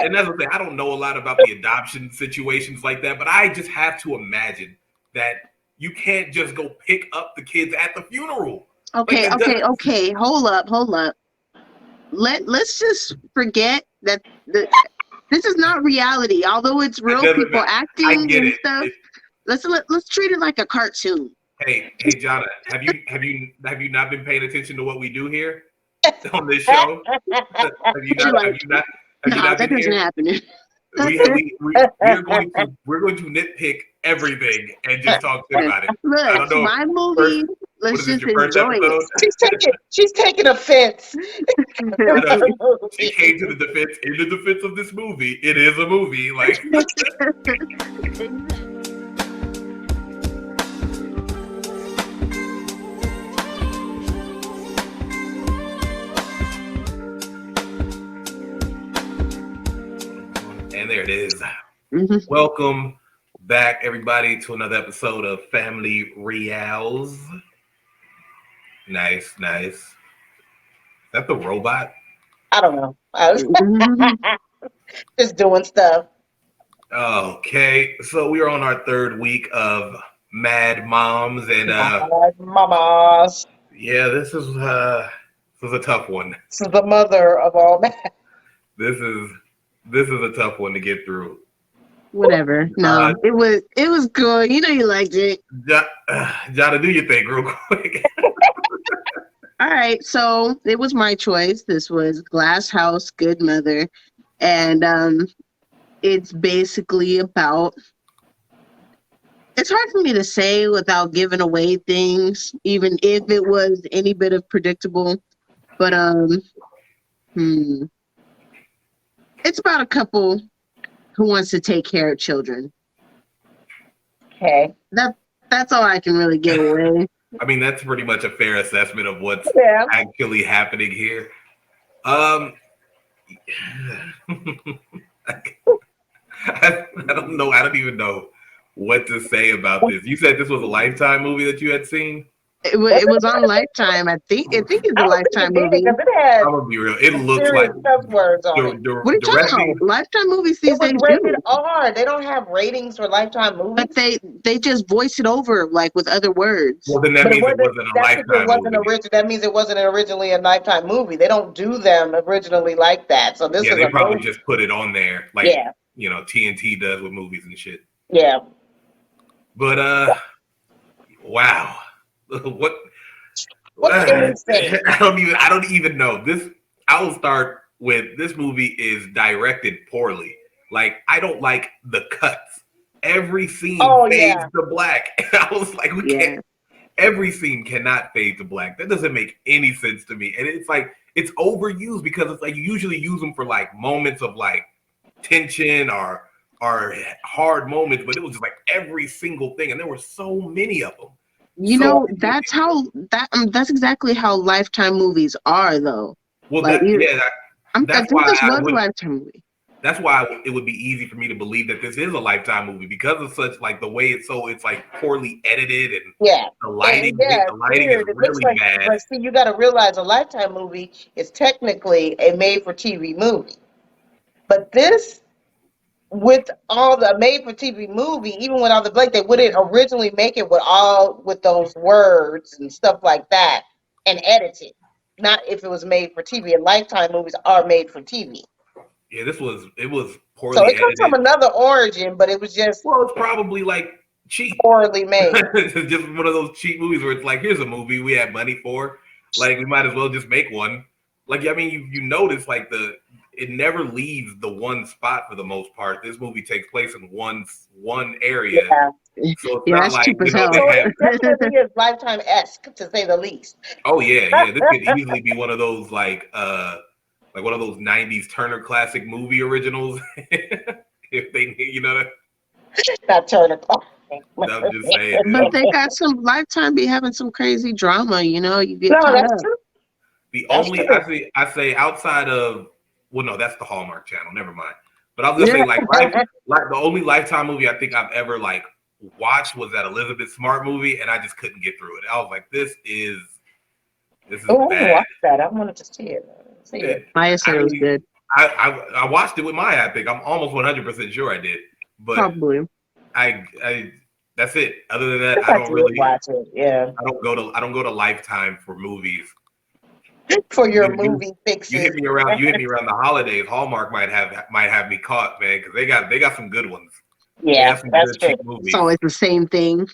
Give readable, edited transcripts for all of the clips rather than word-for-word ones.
and that's the thing. I don't know a lot about the adoption situations like that, but I just have to imagine that you can't just go pick up the kids at the funeral. Like that doesn't. Okay. Hold up. Let's just forget that this is not reality. Although it's It real doesn't people matter. I acting get and it. stuff. Let's treat it like a cartoon. Hey, Jonna, have you not been paying attention to what we do here on this show? Have you She not? like, Have you not? Have you nah, not that been doesn't here? happen. We're going to nitpick everything and just talk shit about it. I Look, don't know. my First, movie. what Let's is this? just Your first enjoy episode? She's taking offense. I know she came to the defense. In the defense of this movie, it is a movie. Like, and there it is. Welcome back, everybody, to another episode of Family Reelz. Nice. Is that the robot? I don't know. I was just doing stuff. Okay, so we are on our third week of Mad Moms, and Mamas. yeah, this is a tough one. This is the mother of all men. This is a tough one to get through. Whatever. No, it was good. You know you liked it. Jonna, do your thing real quick. All right, so it was my choice. This was Glass House, Good Mother, and it's basically about. It's hard for me to say without giving away things, even if it was any bit of predictable. But it's about a couple who wants to take care of children. Okay. That's all I can really give away. I mean, that's pretty much a fair assessment of what's actually happening here. I don't know. I don't even know what to say about this. You said this was a Lifetime movie that you had seen? It was on Lifetime. I think it's a Lifetime movie. It had I'm gonna be real. It looks like cuss words on it. What are you talking about? Lifetime movies these days rated R. They don't have ratings for Lifetime movies. But they just voice it over like with other words. Well, then that means it wasn't a Lifetime movie. That means it wasn't originally a Lifetime movie. They don't do them originally like that. So this is they probably just put it on there, like TNT does with movies and shit. Yeah. But wow. What can we say? I don't even know. I will start with this movie is directed poorly. Like, I don't like the cuts. Every scene fades to black. I was like, we can't. Every scene cannot fade to black. That doesn't make any sense to me. And it's like it's overused because it's like you usually use them for like moments of like tension or hard moments, but it was just like every single thing, and there were so many of them. That's exactly how Lifetime movies are, though. Well, that's why this was a Lifetime movie. That's why it would be easy for me to believe that this is a Lifetime movie because of such like the way it's like poorly edited and the lighting. The lighting is really bad. But see, you got to realize a Lifetime movie is technically a made-for-TV movie, but this. With all the made-for-TV movie, even with all the Blake, they wouldn't originally make it with those words and stuff like that and edit it. Not if it was made for TV. And Lifetime movies are made for TV. Yeah, it was poorly so it edited. comes from another origin, but it was just it's probably like cheap, poorly made. It's just one of those cheap movies where it's like, here's a movie we have money for, like we might as well just make one. Like, I mean, you notice like it never leaves the one spot for the most part. This movie takes place in one area. Yeah. So it's not like, cheap as hell. It definitely is Lifetime-esque, to say the least. Oh yeah. This could easily be one of those like one of those 90s Turner Classic movie originals. If they Not Turner Classic. I'm just saying. But they got some Lifetime be having some crazy drama, you get caught that's up. true. The only I say outside of no, that's the Hallmark Channel. Never mind. But I was gonna say like the only Lifetime movie I think I've ever like watched was that Elizabeth Smart movie, and I just couldn't get through it. I was like, this is I bad. watched that. I wanted to see it. Maya said it was good. I watched it with Maya. I think I'm almost 100% sure I did, but Probably. I that's it. Other than that, I did watch it. Yeah, I don't go to Lifetime for movies. for your You, movie you fixes. hit me around. You hit me around the holidays. Hallmark might have me caught, man, because they got some good ones. They Yeah, have some that's good true. cheap movies. So it's the same thing.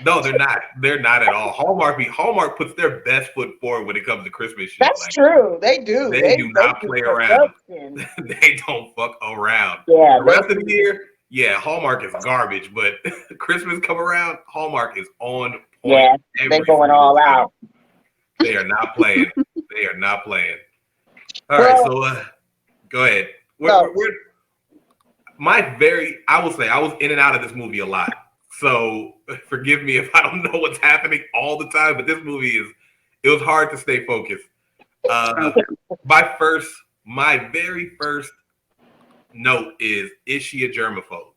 No, they're not. They're not at all. Hallmark puts their best foot forward when it comes to Christmas shit. That's Like true. They do. they do They not do play around. production. They don't fuck around. Yeah, The they rest of do. the year, yeah, Hallmark is garbage, but Christmas come around, Hallmark is on point Yeah, they every going single all time. out. They are not playing. They are not playing. All right, Well, so go ahead. no. I will say I was in and out of this movie a lot. So forgive me if I don't know what's happening all the time, but this movie it was hard to stay focused. Okay. My very first note is she a germaphobe?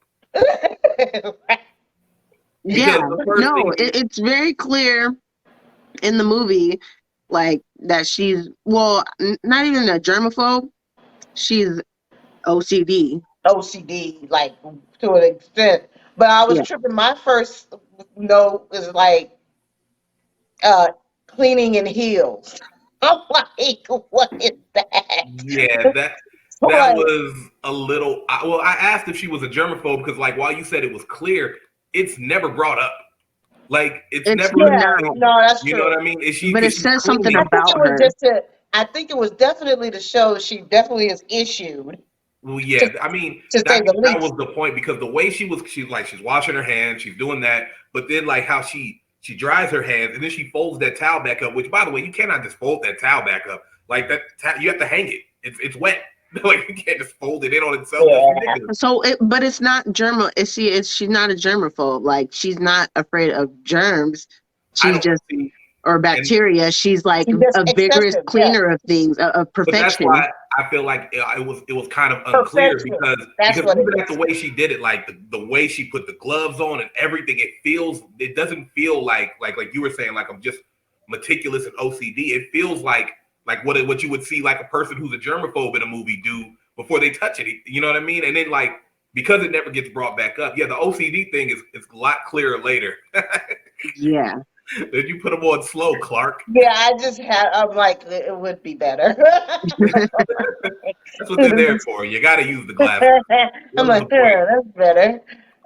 Yeah. Because the first No, thing it's very clear in the movie, like that she's not even a germaphobe. She's OCD. OCD, like to an extent. But I was Yeah. tripping. My first note was like uh cleaning in heels. I'm like, what is that? yeah, that Like, was a little. I asked if she was a germaphobe because, like, while you said it was clear, it's never brought up. Like, it's It's never. yeah, not, no, that's You know true. what I mean? Is she? but it Because she's says something clearly. I think it about was her. just to. I think it was definitely to show she definitely is issued, Well, yeah. to, I mean, to say the that least. was the point because the way she's washing her hands, she's doing that, but then like how she dries her hands and then she folds that towel back up. Which, by the way, you cannot just fold that towel back up like that. You have to hang it. It's wet. Like you can't just fold it in on itself. That's Yeah, ridiculous. So but it's not she's not a germaphobe. Like she's not afraid of germs. I She's don't just see. or And bacteria. She's like she's just a vigorous excessive. Yeah, cleaner of things, of but that's perfection. why I feel like it was kind of unclear perfection. because That's what it even at the is. way she did it, like the way she put the gloves on and everything, it doesn't feel like you were saying like I'm just meticulous and OCD. It feels like what you would see like a person who's a germaphobe in a movie do before they touch it. You know what I mean? And then like because it never gets brought back up. Yeah, the OCD thing is a lot clearer later. Yeah. Then you put them on slow, Clark. Yeah, I'm like, it would be better. That's what they're there for. You got to use the glasses. I'm What is like, the point? yeah, that's better.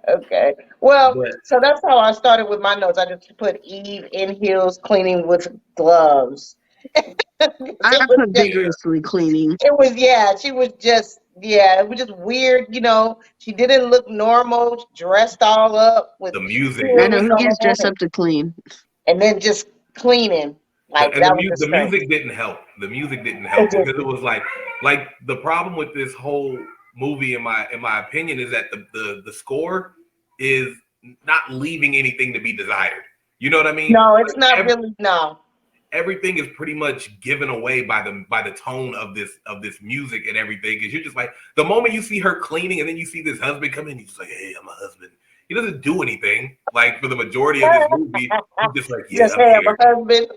Okay. Well, But so that's how I started with my notes. I just put Eve in heels cleaning with gloves. I It was put just, yeah, vigorously cleaning. it was, yeah, she was just, yeah, it was just weird, She didn't look normal, dressed all up with the music, I know heels who gets on dressed up to clean. and then just cleaning. Like, and that was just the strange. music didn't help. The music didn't It help just, because it was like the problem with this whole movie, in my opinion, is that the score is not leaving anything to be desired. You know what I mean? no, it's Like not really, no. everything is pretty much given away by the tone of this music and everything. Because you're just like the moment you see her cleaning and then you see this husband come in, he's just like, "Hey, I'm a husband." He doesn't do anything. Like for the majority of this movie, he's just like, "Yeah, Just I'm have a here." husband.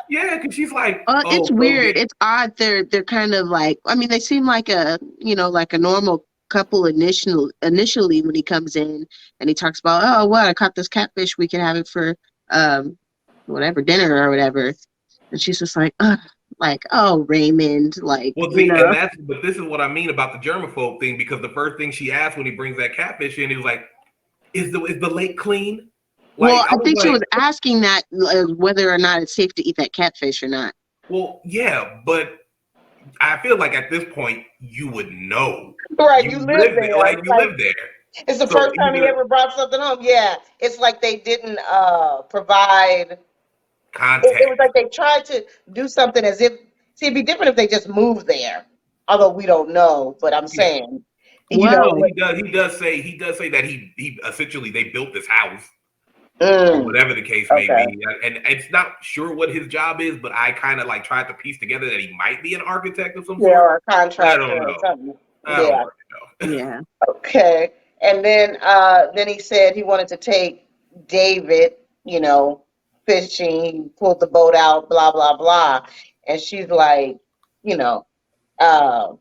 Yeah, because she's like, It's "Oh, go weird. get." It's odd. They're kind of like, I mean, they seem like like a normal couple initially when he comes in and he talks about, oh, what, I caught this catfish. We can have it for um whatever dinner or whatever. And she's just like, oh, Raymond, like, Well, see, and but this is what I mean about the germaphobe thing because the first thing she asked when he brings that catfish in, he was like, is the lake clean?" Like Well, I I was think she like, was asking that whether or not it's safe to eat that catfish or not. well, yeah, but I feel like at this point you would know. Right, You you live live there, there. like It's you like live there. it's the So first time he either ever brought something home. Yeah, it's like they didn't provide. It was context. like they tried to do something as if. See, it'd be different if they just moved there. Although we don't know, but I'm Yeah. saying, Well, Well, he does say that he essentially they built this house or mm, whatever the case may okay, be. And it's not sure what his job is, but I kind of like tried to piece together that he might be an architect of some yeah, sort. or a I contractor don't or know. something. I don't Yeah, fucking know. yeah. okay. And then he said he wanted to take David, fishing. He pulled the boat out, blah blah blah, and she's like, you know, uh,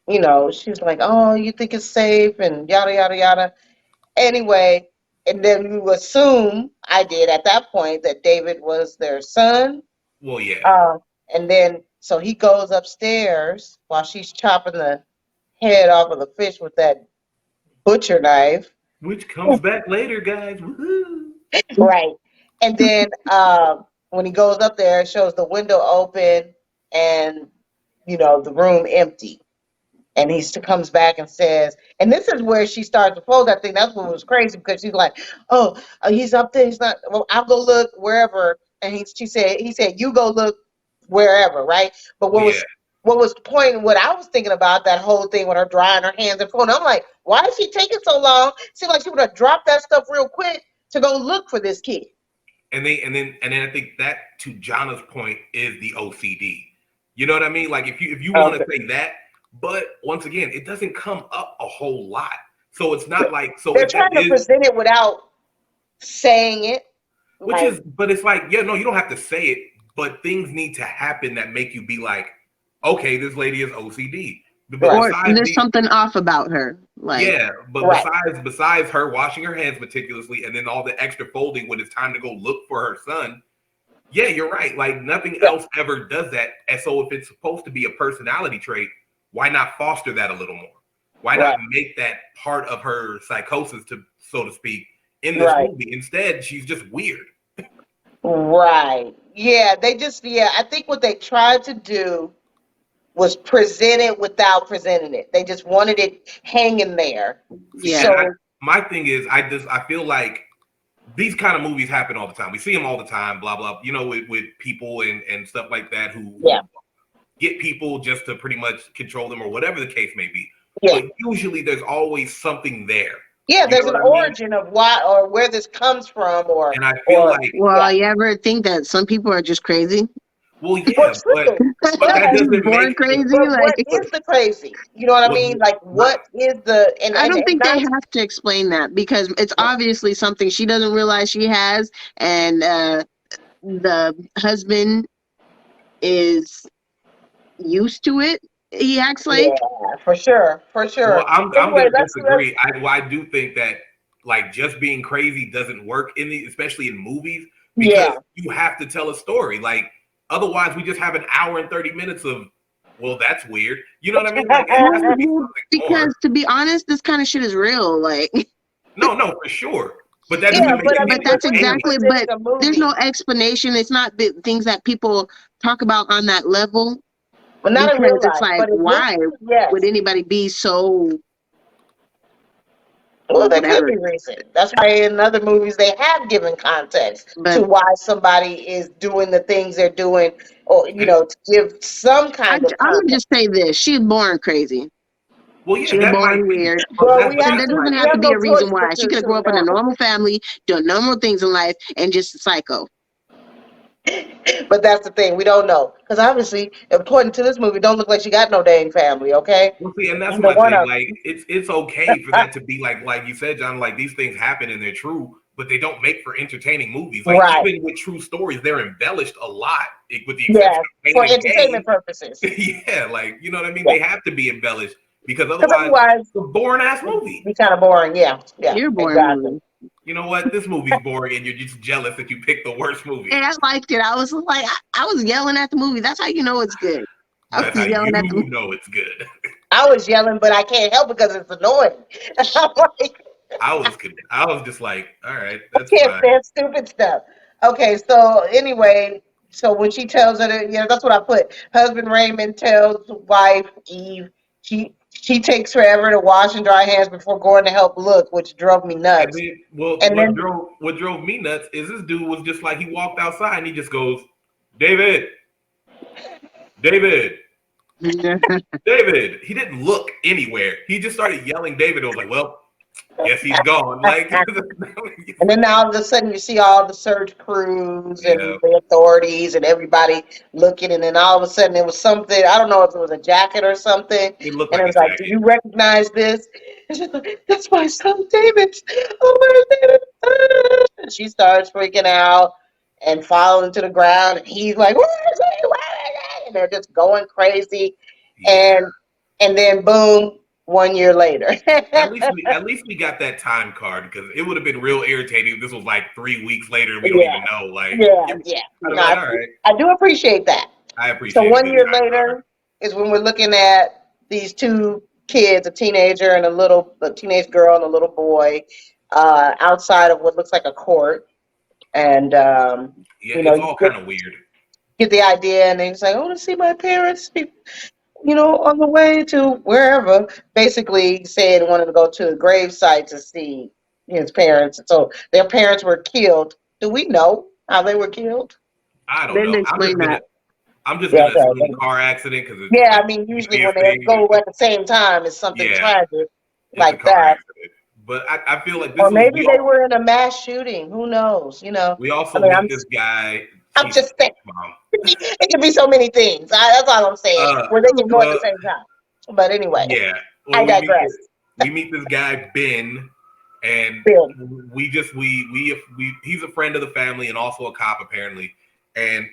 she's like, "Oh, you think it's safe?" and yada yada yada. Anyway, and then you assume I did at that point that David was their son. Well, yeah. Uh, and then so he goes upstairs while she's chopping the head off of the fish with that butcher knife. Which comes back later, guys. Woo-hoo. Right. And then when he goes up there, it shows the window open and the room empty. And he comes back and says, and this is where she starts to fold that thing. That's what was crazy because she's like, "Oh, he's up there. He's not. Well, I'll go look wherever." And he said, "You go look wherever." Right. But Well, yeah. what I was thinking about that whole thing with her drying her hands and phone. I'm like, why is she taking so long? Seems like she would have dropped that stuff real quick to go look for this kid. And then I think that, to Jonna's point, is the OCD. You know what I mean? Like, if you want to Okay. say that, but once again, it doesn't come up a whole lot. So it's not like, so They're if that trying to is, present it without saying it. Like, but it's like, yeah, no, you don't have to say it, but things need to happen that make you be like, okay, this lady is OCD. But right. Or there's something off about her. Like, yeah, but Right. besides her washing her hands meticulously and then all the extra folding when it's time to go look for her son, yeah, you're right. Like, nothing Yeah. else ever does that. And so if it's supposed to be a personality trait, why not foster that a little more? Why Right. not make that part of her psychosis, to so to speak, in this Right. movie? Instead, she's just weird. Right. Yeah, I think what they tried to do was present it without presenting it. They just wanted it hanging there. See, yeah. and So, my thing is, I feel like these kind of movies happen all the time. We see them all the time, blah blah. With people and stuff like that who yeah. get people just to pretty much control them or whatever the case may be. Yeah. But usually there's always something there. Yeah, You there's know an what I mean? origin of why or where this comes from And I feel like, Well, yeah. you ever think that some people are just crazy? well, Well, yeah, true. but that But doesn't Born make crazy? but Like, what is the crazy? You know what I what mean? Like right. what is the I and don't think they not have to explain that because it's obviously something she doesn't realize she has, and the husband is used to it. He acts like, yeah, for sure. For Well, sure. I'm Anyway, gonna let's disagree. I do think that, like, just being crazy doesn't work especially in movies, yeah. because you have to tell a story. Like, otherwise we just have an hour and 30 minutes of, well, that's weird. You know what I mean? Like, it has to be well, something more. because to be honest, this kind of shit is real. Like, No, for sure. But that Yeah, doesn't make but I it mean, but any that's when you're entertaining. exactly. presenting But a there's movie, no explanation. It's not the things that people talk about on that level well, not in because real it's life, like, but in why movies, would yes. anybody be so Well, there could whatever? be reason. That's why in other movies they have given context to But why somebody is doing the things they're doing, or And to give some kind of I'm gonna context. just say this: she's born crazy. well, yeah, She was that might born be. weird. Well, we But have There that's to. my doesn't We have to have be no a reason choice why. but She to could have grew assume up in a that. normal family, doing normal things in life, and just a psycho. But that's the thing, we don't know because obviously, according to this movie, don't look like she got no dang family. Okay, Well, see, and that's neither my one thing. of Like, it's okay for that to be like you said, John. Like, these things happen and they're true, but they don't make for entertaining movies. them. Like, Right? even with true stories, they're embellished a lot, with the exception Yes, of Pain for and entertainment Gain. purposes. Yeah, like, you know what I mean. Yeah, They have to be embellished because because otherwise, otherwise, it's a boring ass it'd movie. be kind of boring. Yeah, yeah, You're a boring exactly. movie. You know what? This movie's boring, and you're just jealous that you picked the worst movie. And I liked it. I was like, I was yelling at the movie. That's how you know it's good. I That's how was yelling at the you movie. know it's good. I was yelling, but I can't help it because it's annoying. I'm like, I was just like, all right, I that's can't fine. stand stupid stuff. Okay, so anyway, so when she tells her, that's what I put. Husband Raymond tells wife Eve she takes forever to wash and dry hands before going to help look, which drove me And nuts. then, well, And then, what drove me nuts is this dude was just like, he walked outside and he just goes, David, David, David. He didn't look anywhere. He just started yelling David. I was like, well, guess he's gone. Like, and then all of a sudden you see all the search crews yeah, and the authorities and everybody looking, and then all of a sudden it was something, I don't know if it was a jacket or something, it looked and like it a was like, "Do jacket. you recognize this?" And she's like, "That's my son David. Oh my David!" And she starts freaking out and falling to the ground, and he's like, "Where is he? Where is he?" And they're just going crazy, Yeah. and and then boom, 1 year later. at least we got that time card, because it would have been real irritating if this was like 3 weeks later and we don't Yeah, even know. Like, yeah. I'd No, be like, all right, I do appreciate that. I So appreciate a 1 good year time card. later is when we're looking at these two kids, a teenager and a teenage girl and a little boy, outside of what looks like a court. And, Yeah, you know, it's you all kind of weird. get the idea, and he's like, I want to see my parents, on the way to wherever. Basically saying wanted to go to a grave site to see his parents. So their parents were killed. Do we know how they were killed? I They don't didn't know. explain that. I'm just Yeah, gonna assume car accident, because it's yeah. like I mean, usually when easiest they thing. go at the same time, it's something Yeah, tragic it's a like car that. accident. But I feel like Or maybe they were in a mass shooting. Who knows? we I also mean, meet this guy. I'm She's just saying. mom. It could be so many things. That's all I'm saying. Where they can go at the Well, same time. But anyway, yeah. Well, I digress. we meet this guy Ben, and Bill. we just we he's a friend of the family and also a cop apparently, and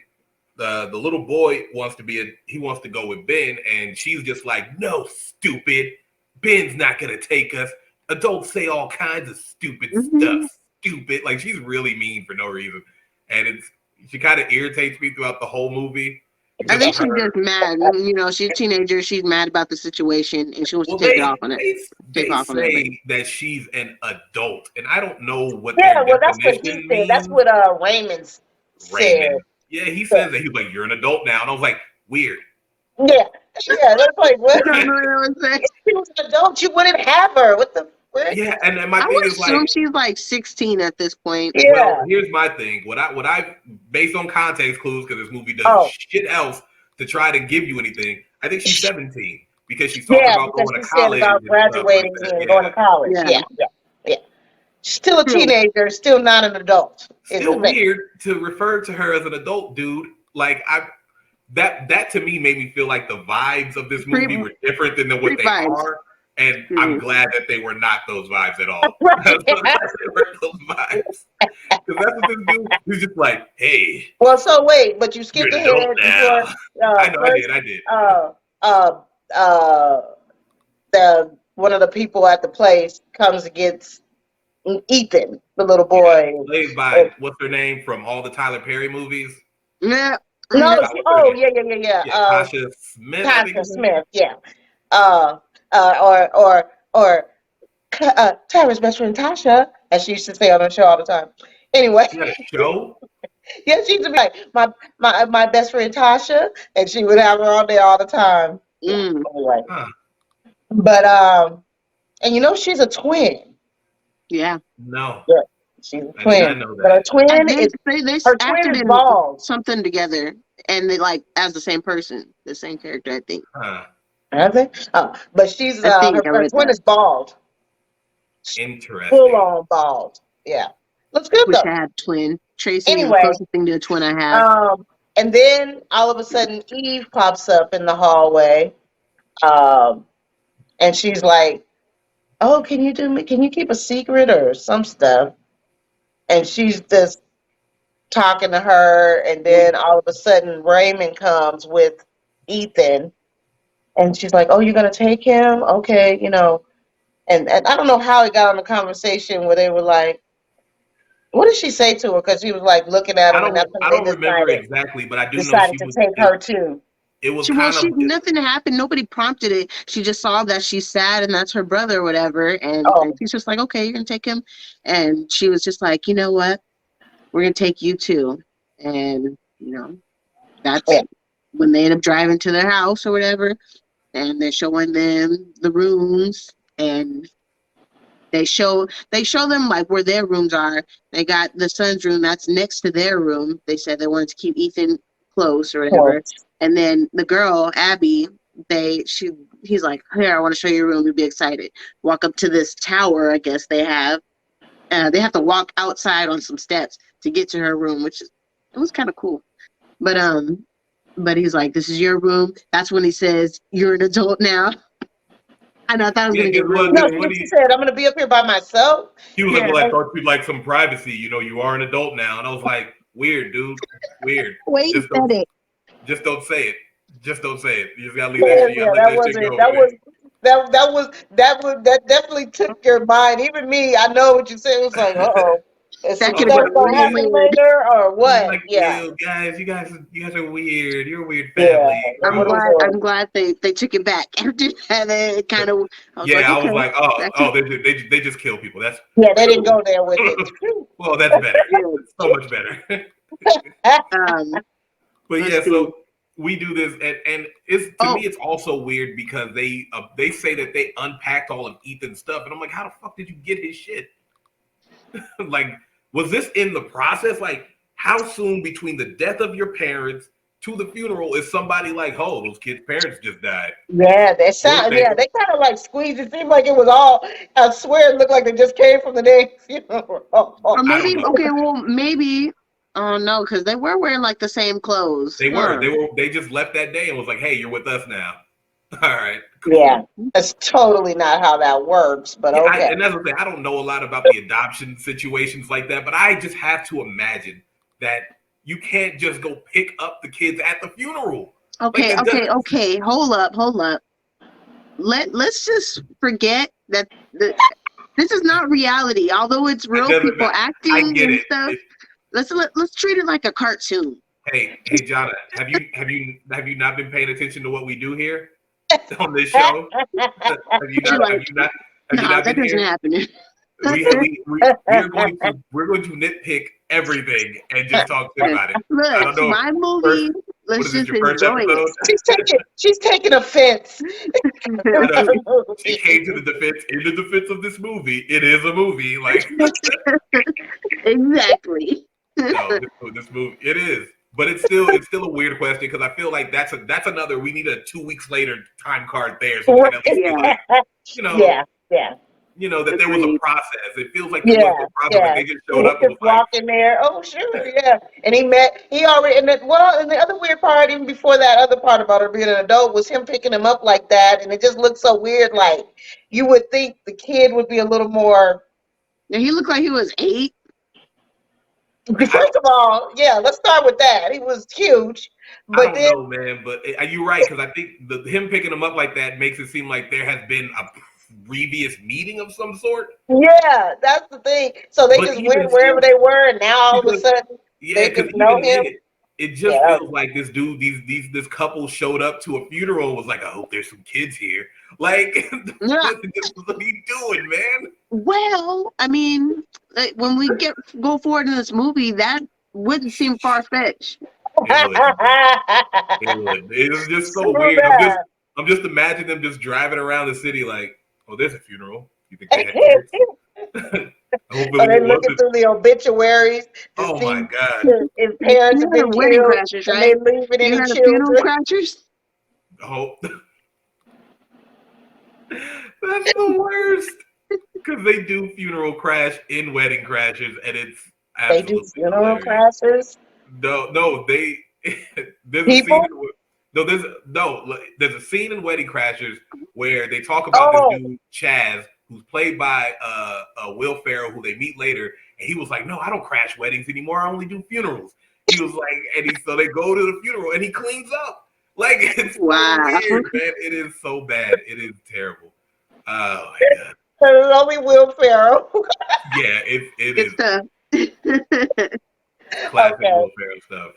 the little boy wants to go with Ben, and she's just like, no, stupid, Ben's not gonna take us. Adults say all kinds of stupid stuff. Stupid, like she's really mean for no reason, and she kind of irritates me throughout the whole movie. I think she's just mad. She's a teenager. She's mad about the situation, and she wants to take it off on it. They say that she's an adult, and I don't know what Yeah, their well, that's what he definition said. That's means. what Raymond said. Raymond. Yeah, he says that. He's like, you're an adult now. And I was like, weird. Yeah, that's like, what? I don't know what I would say. If she was an adult, you wouldn't have her. What the frick? Yeah, and my I thing would is assume like, she's like 16 at this point. Yeah. well, here's my thing. What I based on context clues, because this movie does shit else to try to give you anything. I think she's 17 because she's talking about going to college, about graduating and going to college. Yeah. She's still a teenager, still not an adult. Still weird to refer to her as an adult, dude. Like that to me made me feel like the vibes of this movie were different than what they are. And I'm glad that they were not those vibes at all. They were those vibes. Because that's what this dude, he's just like, hey. Well, so wait, but you skipped ahead before. I did. The one of the people at the place comes and gets Ethan, the little boy. Yeah, played by, what's her name from all the Tyler Perry movies? Yeah. Yeah. Tasha Smith. Tasha Smith, yeah. Or Tyra's best friend Tasha, as she used to say on the show all the time. Anyway. She had a show? Yeah, she used to be like, my best friend Tasha, and she would have her on there all the time. Anyway. But and she's a twin. Yeah. No. Yeah, she's a twin. I know that. But her twin is bald. Something together, and they like as the same person, the same character, I think. Have they? But she's her twin is bald. Interesting. Full on bald. Yeah. Looks good Wish though. I had a twin. Tracy is the closest thing to a twin I have. And then all of a sudden Eve pops up in the hallway. And she's like, oh, can you keep a secret or some stuff? And she's just talking to her, and then all of a sudden Raymond comes with Ethan, and she's like, oh, you're gonna take him? Okay, and I don't know how it got on the conversation where they were like, what did she say to her? Because she was like looking at him, I don't remember exactly, but I do know she decided to take her too. It was nothing happened. Nobody prompted it. She just saw that she's sad and that's her brother or whatever. And she's just like, okay, you're going to take him. And she was just like, you know what? We're going to take you too. And, that's when they end up driving to their house or whatever. And they're showing them the rooms. And they show them like where their rooms are. They got the son's room that's next to their room. They said they wanted to keep Ethan close or whatever. And then the girl, Abby, he's like, here, I want to show you your room. You'd be excited. Walk up to this tower, I guess they have. They have to walk outside on some steps to get to her room, it was kind of cool. But he's like, this is your room. That's when he says, you're an adult now. I know, I thought I was going to get real. No, she said, I'm going to be up here by myself. He was like, well, I thought you'd like some privacy. You are an adult now. And I was like, weird, dude. Weird. Wait, just don't say it. Just don't say it. You just gotta leave that shit. You gotta let that that shit wasn't. go, man. That definitely took your mind. Even me, I know what you said. It was like, uh-oh, is That some could have stuff got Oh gonna real man. happen weird. later or what? Like, Yeah, ew, you guys are weird. You're a weird yeah, family. it I'm would have Gross. glad. been. I'm glad they took it back after that. It kind of. I was like, Yeah, I was okay, like, that could oh, they just kill people. That's Yeah, they didn't go there with it. well, that's better. good. That's so much better. Um, But let's yeah, see. so we do this, and it's to me, Oh, it's also weird because they say that they unpacked all of Ethan's stuff, and I'm like, how the fuck did you get his shit? Like, was this in the process? Like, how soon between the death of your parents to the funeral is somebody like, oh, those kids' parents just died? Yeah, they We'll sound. take Yeah, them. they kind of like squeezed. It seemed like it was all. I swear, it looked like they just came from the day. or I don't maybe. know. Okay, well, maybe. Oh no, because they were wearing like the same clothes. They were. Huh. They just left that day and was like, hey, you're with us now. All right, Yeah, cool. that's totally not how that works. But Yeah, okay. and that's the thing. I don't know a lot about the adoption situations like that, but I just have to imagine that you can't just go pick up the kids at the funeral. Like Okay, that okay, doesn't. okay. Hold up, hold up. Let's just forget that this is not reality. Although it's It real doesn't people matter. I acting get and it. stuff. Let's treat it like a cartoon. Hey, Jonna, have you not been paying attention to what we do here on this show? Have you You're not? Have like, you not? Have you no, not that been doesn't here? happen. We are going to nitpick everything and just talk shit about it. I Look, don't know. my First, movie. what Let's is this? just Your first enjoy it. episode? She's taking offense. I know she came to the defense. In the defense of this movie, it is a movie. Like Exactly. no, this movie it is, but it's still a weird question because I feel like that's another. We need a 2 weeks later time card there so we can at least be Yeah, like, you know, Yeah, yeah, that there was a agreed. process. It feels like there yeah, wasn't a process. Like yeah. they just He showed up and just was like, walked in there. Oh, sure, yeah. And he already, and the other weird part, even before that other part about her being an adult, was him picking him up like that. And it just looked so weird. Like, you would think the kid would be a little more. Now he looked like he was 8. First of all, yeah, let's start with that. He was huge. I But don't then, know, man, but you're right because I think him picking him up like that makes it seem like there has been a previous meeting of some sort. yeah, that's the thing. So they But just went even wherever still, they were. And now all of a because sudden, yeah, they because just know even him. then, it Yeah, just feels like this dude, this couple showed up to a funeral and was like, I hope there's some kids here. Like, Yeah. what are you doing, man? Well, I mean, like, when we go forward in this movie, that wouldn't seem far fetched. It would, it would. It was just so true weird. that. I'm just imagining them just driving around the city like, oh, there's a funeral. You think they had kids? I hope Are they it looking wasn't. through the obituaries to Oh see my god. his parents You have heard been of Wedding killed Crashers, and they right? leaving You any heard of Funeral children? Crashers? Oh, that's the worst. Because they do funeral crash in Wedding Crashers, and it's They do absolutely funeral hilarious. crashes. No, they there's a scene. People? There's a scene in Wedding Crashers where they talk about this Oh, dude Chaz, who's played by Will Ferrell, who they meet later, and he was like, "No, I don't crash weddings anymore. I only do funerals." He was like, so they go to the funeral, and he cleans up. Like it's so Wow. weird, man. It is so bad. It is terrible. Oh my god. there's only Will Ferrell. Yeah, it Good is. stuff. It's classic Okay. Will Ferrell stuff.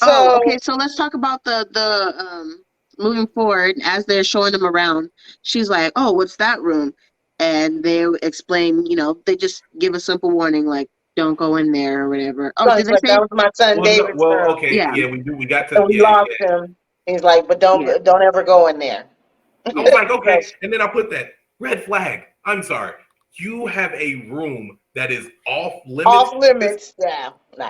Oh, So, okay. So let's talk about the moving forward as they're showing them around. She's like, "Oh, what's that room?" And they explain. They just give a simple warning like, "Don't go in there" or whatever. Oh, so did he's they like, that say? was my son Well, no, David's room. okay, Yeah, yeah, we got to, So we yeah, lost yeah. him. He's like, but yeah, don't ever go in there. I was yeah. like, okay, So, and then I put that red flag. I'm sorry, you have a room that is off limits. off limits. Yeah. No.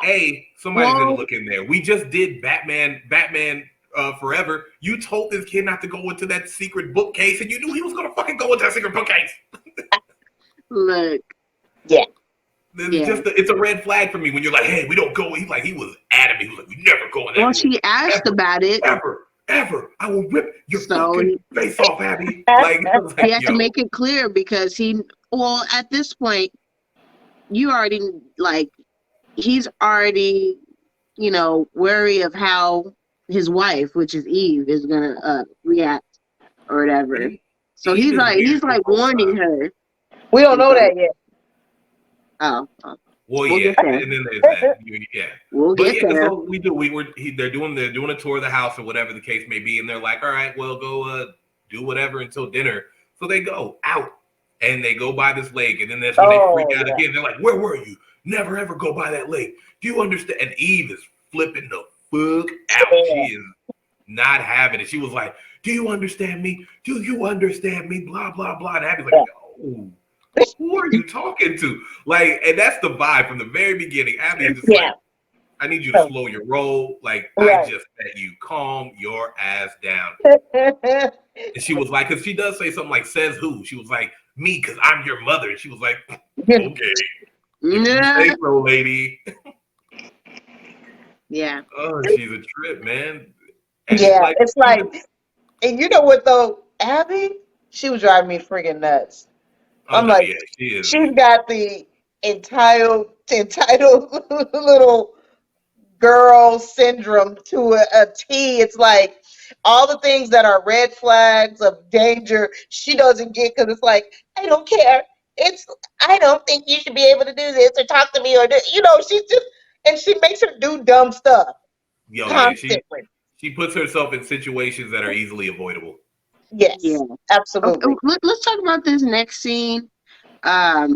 Somebody's gonna Well, look in there. We just did Batman Forever. You told this kid not to go into that secret bookcase, and you knew he was gonna fucking go into that secret bookcase. look, Yeah. yeah. It's a red flag for me when you're like, hey, we don't go. He was adamant. He was like, we never go in that Well, room. she asked Ever, about it, ever. I will rip your so fucking face off, Abby. Like, I was he like, had to yo, make it clear because well, at this point, you already he's already, wary of how his wife, which is Eve, is gonna react or whatever. So Eve is he's weird the like whole warning time. her. We don't know that yet. Oh, well, we'll yeah, get there. and then there's that. Yeah, We'll but get yeah, there. so they're doing a tour of the house or whatever the case may be, and they're like, all right, well, go do whatever until dinner. So they go out and they go by this lake, and then that's when they freak out again. They're like, where were you? Never ever go by that lake. Do you understand? And Eve is flipping the fuck out. Yeah. She is not having it. She was like, do you understand me? Do you understand me? Blah blah blah. And Abby's like, yo. Who are you talking to? Like, and that's the vibe from the very beginning. Abby is just like, I need you to slow your roll. Like, I just let you calm your ass down. And she was like, because she does say something like, says who? She was like, me, because I'm your mother. And she was like, okay. If you say so, lady. Yeah. Oh, she's a trip, man. And it's like, and you know what though, Abby, she was driving me freaking nuts. I'm like, she's got the entitled little girl syndrome to a T. It's like all the things that are red flags of danger, she doesn't get because it's like, I don't care. I don't think you should be able to do this or talk to me or do, she's just, and she makes her do dumb stuff. Constantly. She puts herself in situations that are easily avoidable. Yes, absolutely. Okay, let's talk about this next scene. I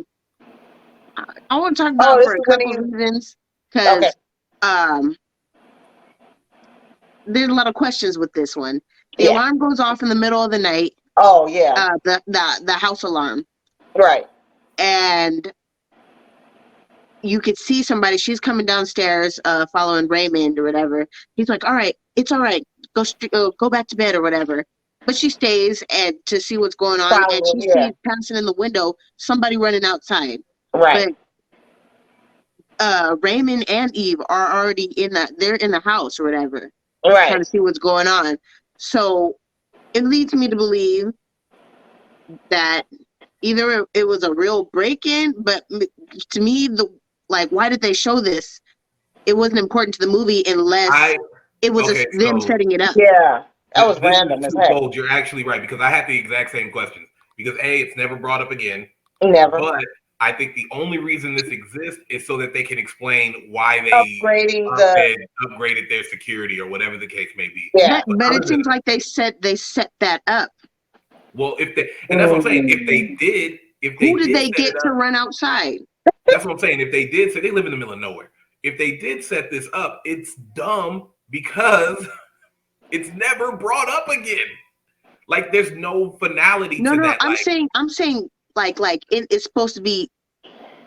want to talk about it for a couple of reasons because there's a lot of questions with this one. The alarm goes off in the middle of the night. Oh yeah. The house alarm. Right. And you could see somebody. She's coming downstairs, following Raymond or whatever. He's like, "All right, it's all right. Go back to bed or whatever." But she stays and to see what's going on, and she sees passing in the window somebody running outside. Right. But Raymond and Eve are already they're in the house or whatever. Right. Trying to see what's going on. So it leads me to believe that either it was a real break-in, but to me, why did they show this? It wasn't important to the movie unless it was them setting it up. Yeah. That was random as heck. You're actually right, because I had the exact same questions. Because it's never brought up again. Never. But I think the only reason this exists is so that they can explain why they upgraded their security or whatever the case may be. Yeah. But it seems like they set that up. Well, and that's what I'm saying. Who did they get to run outside? That's what I'm saying. If they did, they live in the middle of nowhere. If they did set this up, it's dumb because it's never brought up again. Like, there's no finality to that. No, I'm saying like it's supposed to be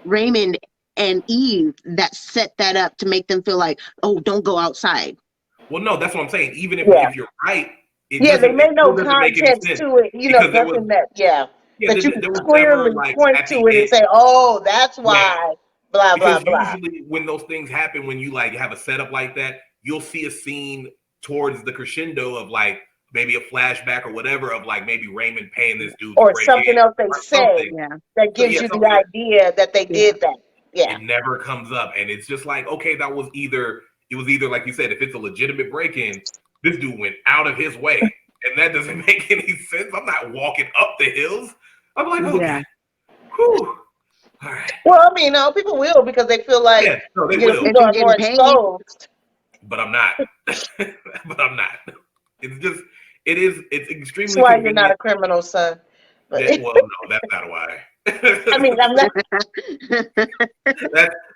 Raymond and Eve that set that up to make them feel like, oh, don't go outside. Well, no, that's what I'm saying. Even if you're right, they made no context to it. Nothing that you can clearly point to it and say, oh, that's why. Blah blah blah. Usually, when those things happen, when you have a setup like that, you'll see a scene towards the crescendo of maybe a flashback or whatever of maybe Raymond paying this dude or something else they say that gives you the idea that they did that. Yeah, it never comes up, and it's just okay, it was either like you said, if it's a legitimate break-in, this dude went out of his way, and that doesn't make any sense. I'm not walking up the hills. I'm like, okay, whew. All right. Well, I mean, no, people will because they feel like they will. People are more exposed. But I'm not. It's just, it's extremely. That's why you're not a criminal, son. Well, no, that's not why. I mean, I'm not.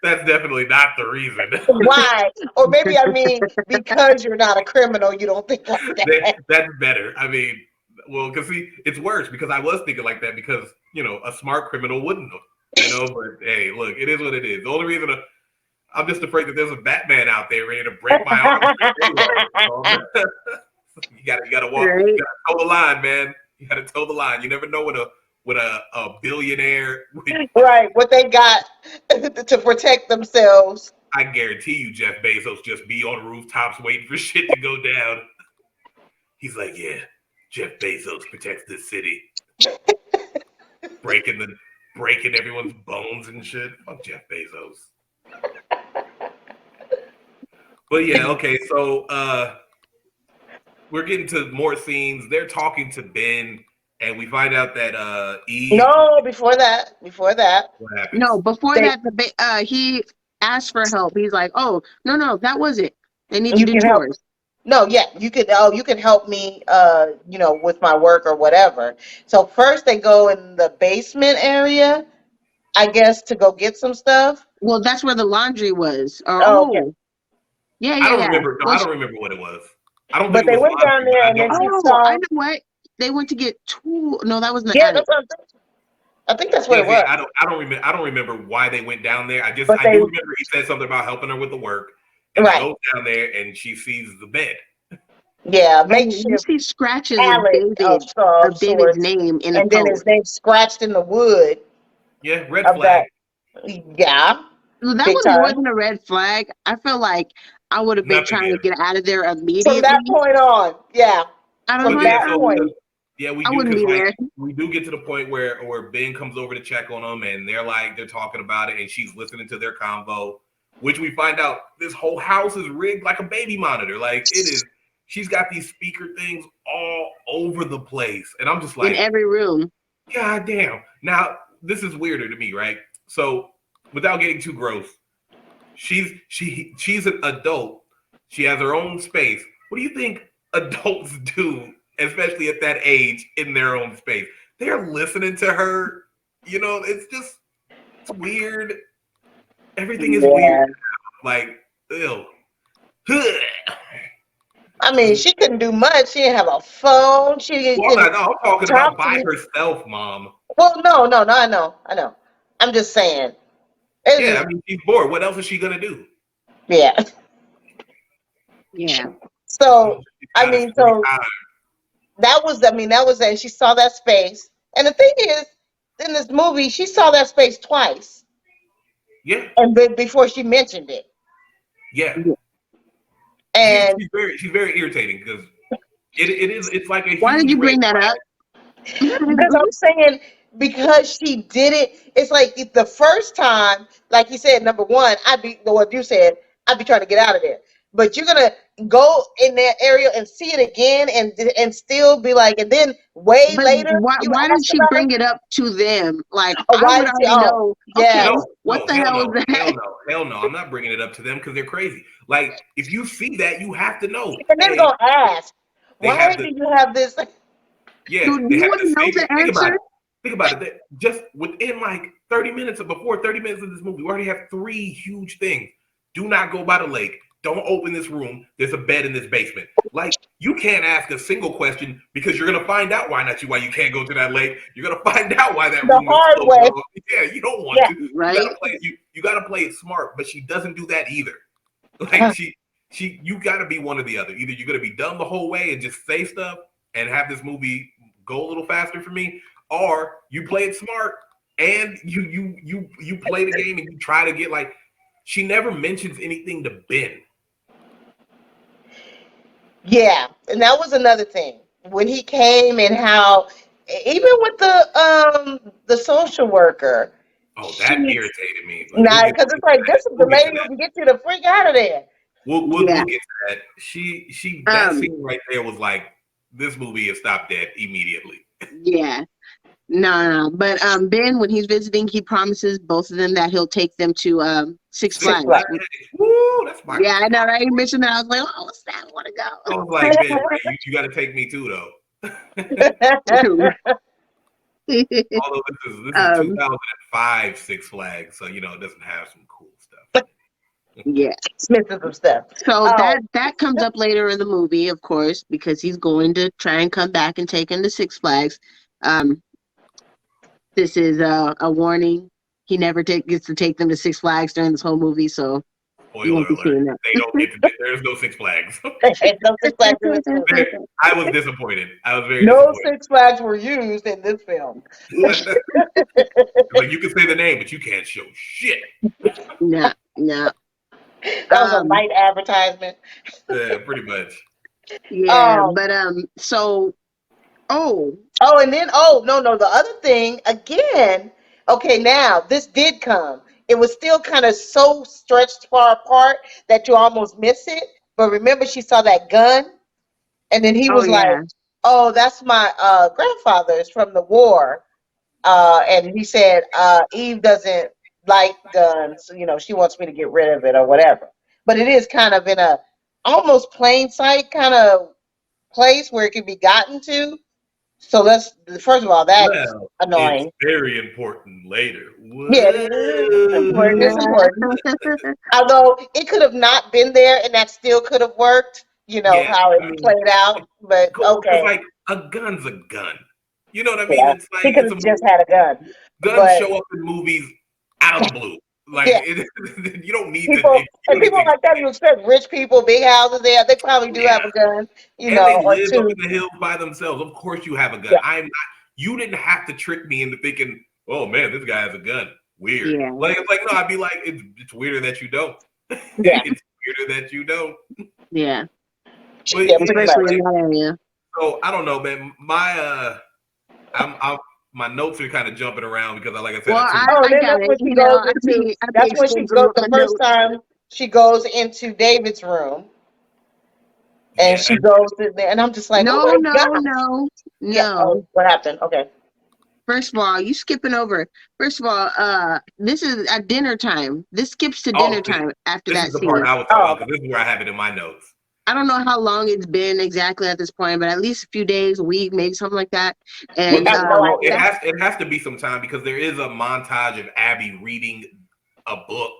That's definitely not the reason. Why? Or maybe because you're not a criminal, you don't think like that. That's better. I mean, well, because it's worse because I was thinking like that because a smart criminal wouldn't have. But hey, look, it is what it is. The only reason I'm just afraid that there's a Batman out there ready to break my arm. You gotta walk. You gotta toe the line, man. You gotta toe the line. You never know what a billionaire. Right, what they got to protect themselves. I guarantee you, Jeff Bezos just be on rooftops waiting for shit to go down. He's like, yeah, Jeff Bezos protects this city, breaking everyone's bones and shit. Fuck Jeff Bezos. But yeah, okay. So we're getting to more scenes. They're talking to Ben, and we find out that Eve. No, before that, before that, What happens? No, before they that, he asked for help. He's like, "Oh, no, that was it. They need to you do can help. chores." No, yeah, you could. Oh, you can help me. With my work or whatever. So first they go in the basement area, I guess, to go get some stuff. Well, that's where the laundry was. Or Oh, okay. yeah, I yeah, don't yeah. remember. No, Well, I don't remember what it was. I don't think But it they was went down laundry, but there, I and then don't. she I saw. know what they went to get tool. No, that was in the Yeah, attic. that's what I'm thinking. I think that's what Yeah, it see, was. I don't remember why they went down there. But I they, do remember he said something about helping her with the work, and he right, goes down there and she sees the bed. yeah, And you makeshift see scratches pallet of of David's sorts, name in the and then his pillow. name scratched in the wood Yeah, red of flag. that. Yeah, Well, that big one time. wasn't a red flag. I feel like I would have been Nothing trying to is. get out of there From that immediately. point on, yeah, I was from But like, yeah, that so point. yeah, we I do wouldn't because be like there. we do get to the point where Ben comes over to check on them, and they're talking about it, and she's listening to their convo, which we find out this whole house is rigged like a baby monitor. Like it is. She's got these speaker things all over the place, and I'm just In like, every room. God damn. Now this is weirder to me, right? So without getting too gross, she's an adult. She has her own space. What do you think adults do, especially at that age, in their own space? They're listening to her. You know, it's weird. Everything is weird. Yeah, Like, ew. I mean, she couldn't do much. She didn't have a phone. She Well, couldn't I'm talking about talk to by you. herself, mom. Well, no, I know. I'm just saying. It's Yeah, just, I mean, she's bored. What else is she gonna do? yeah. Yeah. So, She's I got his mean, free so time. that was, and she saw that space. And the thing is, in this movie, she saw that space twice, Yeah, and then before she mentioned it, yeah. Yeah. and She's very irritating because it's like a Why did huge you red bring that flag. up? because I'm saying because she did it, it's like the first time, like you said, number one, I'd be what you said, I'd be trying to get out of there. But you're gonna go in that area and see it again, and still be like, and then way But later you why didn't ask she about it. bring it up to them? Like Oh, I why would did she? already Oh, know. yeah, Okay, No, what no, the hell hell is no, hell that? no, hell no. I'm not bringing it up to them because they're crazy. Like if you see that, you have to know. and then Hey, gonna ask, they why have do the you have this? yeah, Do they you have want the to know safety. the answer? Think about it. Just within like 30 minutes or before 30 minutes of this movie, we already have three huge things. Do not go by the lake. Don't open this room. There's a bed in this basement. Like you can't ask a single question because you're gonna find out why you can't go to that lake. You're gonna find out why that The room is hard closed way. off. Yeah, you don't want Yeah. to. Right? You gotta play it smart, but she doesn't do that either. Like you gotta be one or the other. Either you're gonna be dumb the whole way and just say stuff and have this movie go a little faster for me, or you play it smart and you play the game and you try to get like she never mentions anything to Ben. Yeah, and that was another thing when he came, and how even with the social worker, Oh, that she's irritated me, but not, because it's like this is the we'll get to lady who that. can get you the freak out of there. Yeah. We'll get to that. She that Um. scene right there was like this movie is stopped dead immediately. Yeah. No. But Ben, when he's visiting, he promises both of them that he'll take them to Six Six Flags. Flags. Woo, that's my Yeah, I know, right? You mentioned that. I was like, oh, what's that? I want to I go. was like, Ben, like, you got to take me too, though. Although this is um, 2005 Six Flags, so you know it doesn't have some cool stuff. yeah. Missing some stuff. So Oh, that comes up later in the movie, of course, because he's going to try and come back and take him to Six Flags. Um, this is a warning. He never gets to take them to Six Flags during this whole movie, so you Spoiler won't be alert: seeing that. they don't get to. There's no Six Flags. no Six Flags in this movie. I was disappointed. I was very No disappointed. Six Flags were used in this film. Like you can say the name, but you can't show shit. No. That was a light advertisement. Yeah, pretty much. Yeah, Um, but so oh, and then no, the other thing again. Okay, now this did come. It was still kind of so stretched far apart that you almost miss it. But remember, she saw that gun. And then he Oh was like, yeah. "Oh, that's my grandfather's from the war." And he said, "Eve doesn't like guns. You know, she wants me to get rid of it or whatever." But it is kind of in a almost plain sight kind of place where it can be gotten to. So let's first of all, that's Well, it's annoying. very important later. Yeah, it's important. It's Whoa. important. Although it could have not been there, and that still could have worked. You know Yeah, how it I mean, played out, but because okay. like a gun's a gun. You know what I mean? Yeah, It's like he could it's have a just had a gun, guns but show up in movies out of the blue. Like yeah, you don't need to. people You and don't need people to like that. explain. You expect rich people, big houses. They probably do Yeah, have a gun, you and know, they or live up two. in the hills by themselves. Of course, you have a gun. Yeah, I'm not. You didn't have to trick me into thinking, "Oh man, this guy has a gun." Weird. Yeah. Like it's like no, I'd be like, it's weirder that you don't. yeah, It's weirder that you don't. Yeah. But yeah, pretty yeah, Especially much. in like that area. so, I don't know, man. I'm my notes are kind of jumping around because, like I said, Well, I took. Oh, I then got that's it. when she You know, goes into. I'd be That's when she exchanging goes my the first notes. time she goes into David's room, and Yeah, she goes in there, and I'm just like, oh No, my no, god. no, Yeah. no. Oh, what happened? Okay. First of all, you skipping over. First of all, this is at dinner time. This skips to dinner oh, see, time after this is that the part scene. I was talking Oh, about because this is where I have it in my notes. I don't know how long it's been exactly at this point, but at least a few days, a week, maybe something like that. Well, And I have no no, idea. it has to be some time because there is a montage of Abby reading a book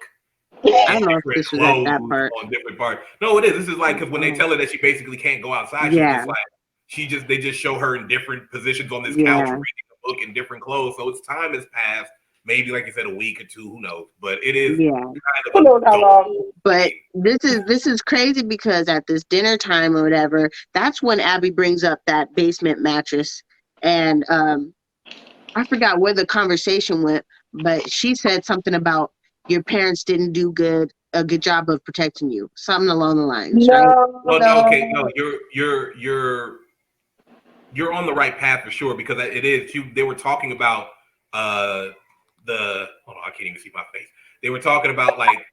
I in don't know if different this was at that clothes part. on different parts. No, it is. This is like because when they Oh, tell her that she basically can't go outside, she's yeah, just like they just show her in different positions on this couch yeah, reading a book in different clothes. So it's time has passed. Maybe like you said, a week or two. Who knows? But it is yeah. kind Who of knows how adult long? But thing. this is crazy because at this dinner time or whatever, that's when Abby brings up that basement mattress, and I forgot where the conversation went, but she said something about your parents didn't do a good job of protecting you, something along the lines, right? No, Well, no, okay, no, no. you're on the right path for sure because it is. They were talking about uh the. Hold on, I can't even see my face. They were talking about like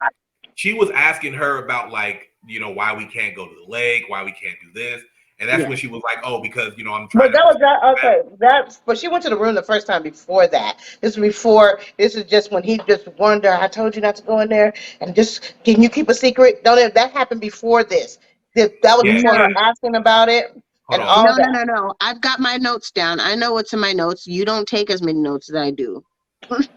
she was asking her about like why we can't go to the lake, why we can't do this, and that's Yeah, when she was like, oh, because I'm trying But to that was protect that. the family. Okay, that's. But she went to the room the first time before that. This was before. This is just when he just warned her. I told you not to go in there, and just can you keep a secret? Don't it? That happened before this. That was Yeah, before her no, asking about it hold and on. all no, no, that. no, no. I've got my notes down. I know what's in my notes. You don't take as many notes as I do.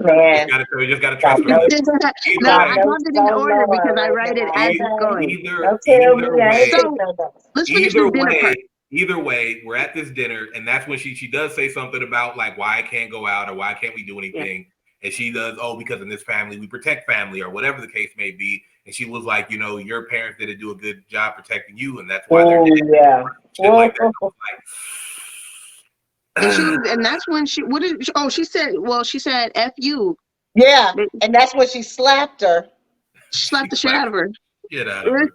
Man, You just gotta God trust her. knows. Listen, either No, God I way, knows have it in so order low because I right write it now. as it's Okay, going. don't tell either me I ain't way, taking So no notes. let's finish this Either dinner part. way, either way, we're at this dinner, and that's when she does say something about like why I can't go out or why can't we do Yeah. anything, and she does because in this family we protect family or whatever the case may be, and she was like your parents didn't do a good job protecting you, and that's why they're Oh dead, yeah. shit like that. Whoa. I And was and that's when she said, well, she said, F you. Yeah, and that's when she slapped her. She she slapped the shit out slapped of her. the shit out of her.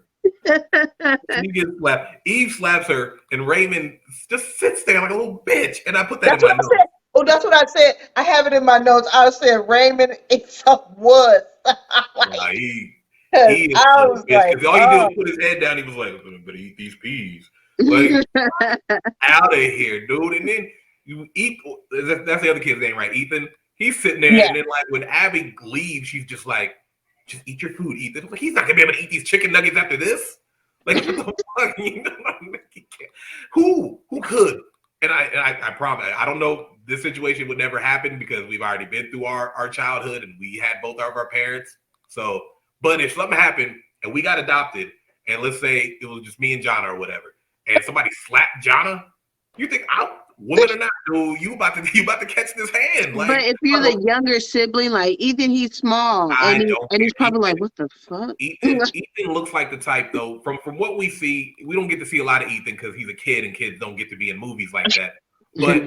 She gets slapped. Eve slaps her, and Raymond just sits there like a little bitch. And I put that in That's my what I notes. said. Oh, that's what I said. I have it in my notes. I said Raymond is a wuss. Nah, Like, he cause is a I little was bitch like, because all he did oh was put his head down. He was like, "I'm gonna eat these peas." Like out of here, dude. And then you eat. That's the other kid's name, right? Ethan. He's sitting there, yeah. and then like when Abby leaves, she's just like, "Just eat your food, Ethan." Like, he's not gonna be able to eat these chicken nuggets after this. Like what the fuck? He can't. Who could? And I promise I don't know. This situation would never happen because we've already been through our childhood and we had both of our parents. So, but if something happened and we got adopted, and let's say it was just me and Jonna or whatever, and somebody slapped Jonna, you think woman or not, dude, you about to catch this hand. But Like if you're the younger sibling, like Ethan, he's small, I don't and he's care. probably like, "What the fuck?" Ethan looks like the type though. From what we see, we don't get to see a lot of Ethan because he's a kid and kids don't get to be in movies like that. But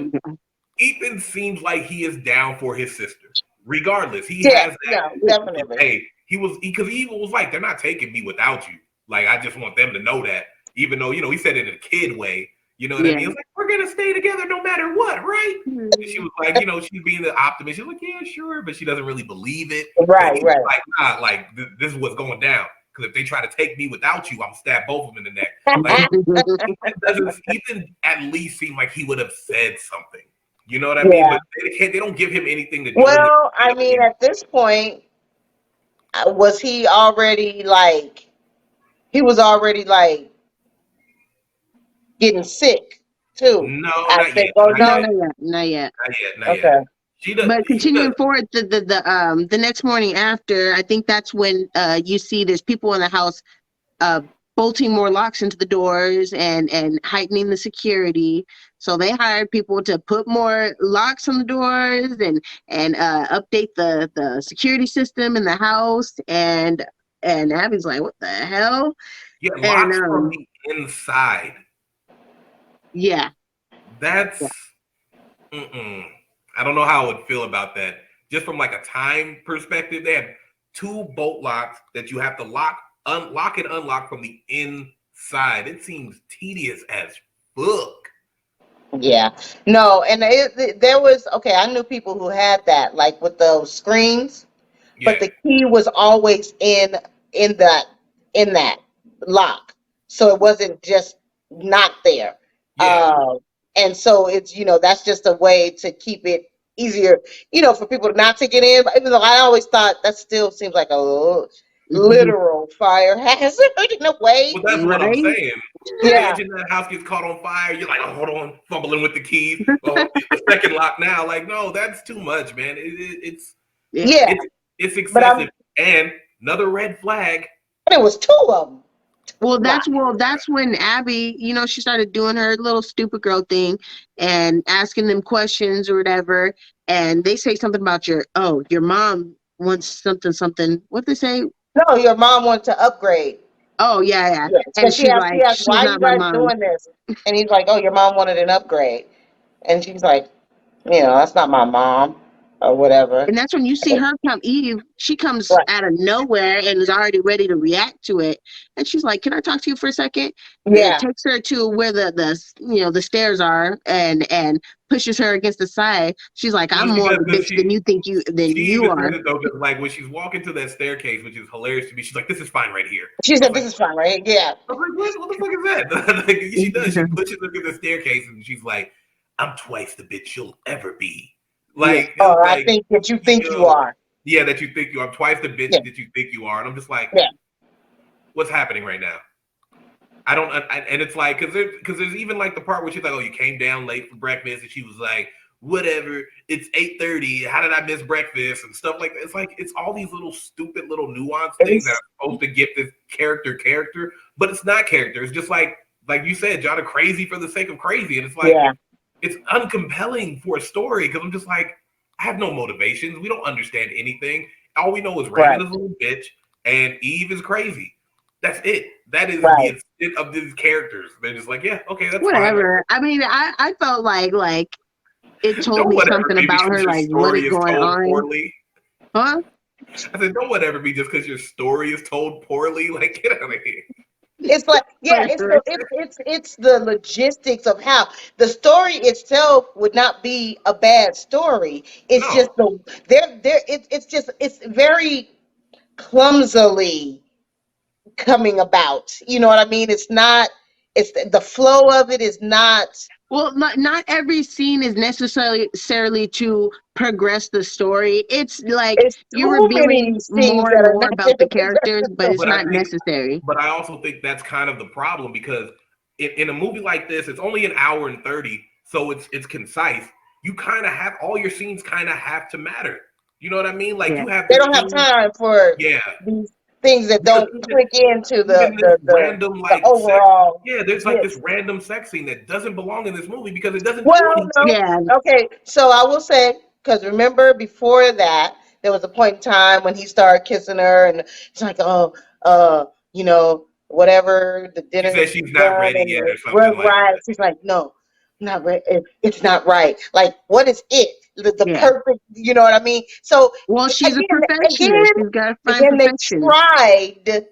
Ethan seems like he is down for his sister, regardless. He Yeah, has no, that. definitely. Hey, because he was like, they're not taking me without you. Like I just want them to know that, even though he said it in a kid way. You know what I Yeah. mean? It's like we're gonna stay together no matter what, right? And she was like, she's being the optimist. She's like, yeah, sure, but she doesn't really believe it. And Right, he was right. like, nah, like this is what's going down. Because if they try to take me without you, I'm stab both of them in the neck. Like, it doesn't even at least seem like he would have said something. You know what I mean? Yeah. But they don't give him anything to do. Well, I mean, at this point, was he already like? He was already like getting sick too. No, I not think. yet. Oh Not No, no. yet. not yet. Not yet. Not yet. Okay. She does. But He does. continuing forward, the next morning after, I think that's when you see there's people in the house uh bolting more locks into the doors and heightening the security. So they hired people to put more locks on the doors and update the security system in the house. And Abby's like, what the hell? Yeah, And locks from the inside. yeah. That's. I don't know how I would feel about that. Just from like a time perspective, they have 2 bolt locks that you have to unlock and unlock from the inside. It seems tedious as fuck. Yeah. No, and there was okay. I knew people who had that, like with those screens, but Yeah, the key was always in that in that lock, so it wasn't just not there. yeah. And so it's that's just a way to keep it easier, for people not to get in. But even though I always thought that still seems like a literal fire hazard in a way. Well, that's what I'm Right? saying. Yeah. Imagine that house gets caught on fire. You're like, oh, hold on, fumbling with the keys. Oh, the second lock now. Like, no, that's too much, man. It's Yeah. it's But excessive. And another red flag. it was 2 of them. Well, that's when Abby, she started doing her little stupid girl thing and asking them questions or whatever. And they say something about your mom wants something. What they say? No, your mom wanted to upgrade. Oh yeah. Yeah. And Because she's she like, asked, she's why are you not my guys mom. doing this? And he's like, oh, your mom wanted an upgrade. And she's like, that's not my mom or whatever. And that's when you see her come, Eve, she comes Right. out of nowhere and is already ready to react to it. And she's like, can I talk to you for a second? And Yeah. it takes her to where the stairs are and pushes her against the side. She's like, I'm more of a bitch than She you even says are. it though, because like when she's walking to that staircase, which is hilarious to me, she's like, "This is fine right here." She I said, was this like, is fine, right? Yeah. I was like, what the fuck is that? Like, she does. She pushes her to the staircase, and she's like, "I'm twice the bitch you'll ever be." Like, Oh, it's I like, think that you think you yo, are. yeah, that you think you are. I'm twice the bitch Yeah. that you think you are, and I'm just like, Yeah. what's happening right now? I don't, and it's like, because there's even like the part where she's like, "Oh, you came down late for breakfast," and she was like, "Whatever, it's 8:30. How did I miss breakfast?" and stuff like that. It's like it's all these little stupid little nuanced things that are supposed to get this character, but it's not character. It's just like you said, John, are crazy for the sake of crazy, and it's like it's uncompelling for a story because I'm just like, I have no motivations. We don't understand anything. All we know is Raymond is a little bitch and Eve is crazy. That's it. That is the extent of these characters. They're just like, yeah, okay, that's Whatever. fine. I mean, I felt like it told Don't me whatever something be about because her, your like what story is is going told on. poorly. Huh? I said, don't whatever be just because your story is told poorly. Like, get out of here. It's like, it's the logistics of how the story itself would not be a bad story. It's just it's very clumsily coming about. You know what I mean? It's the flow of it is not. Well, not every scene is necessarily to progress the story. It's like It's you're too many revealing scenes more that and are more not about going the to progress characters, the but it's story. not necessary. But I also think that's kind of the problem because in a movie like this, it's only an hour and 30, so it's concise. You kind of have all your scenes kind of have to matter. You know what I mean? Like you have They this don't have time for these things that don't click into the random like overall. there's like this random sex scene that doesn't belong in this movie because it doesn't do Well, anything. no. Yeah. Okay, so I will say, because remember before that, there was a point in time when he started kissing her, and it's like, oh, whatever, the She dinner says she's not done, ready and yet or something like right. that. She's like, no, I'm not ready. It's not right. Like, what is it? The perfect, you know what I mean? So Well, she's a again, perfectionist. She's got to find they perfection. tried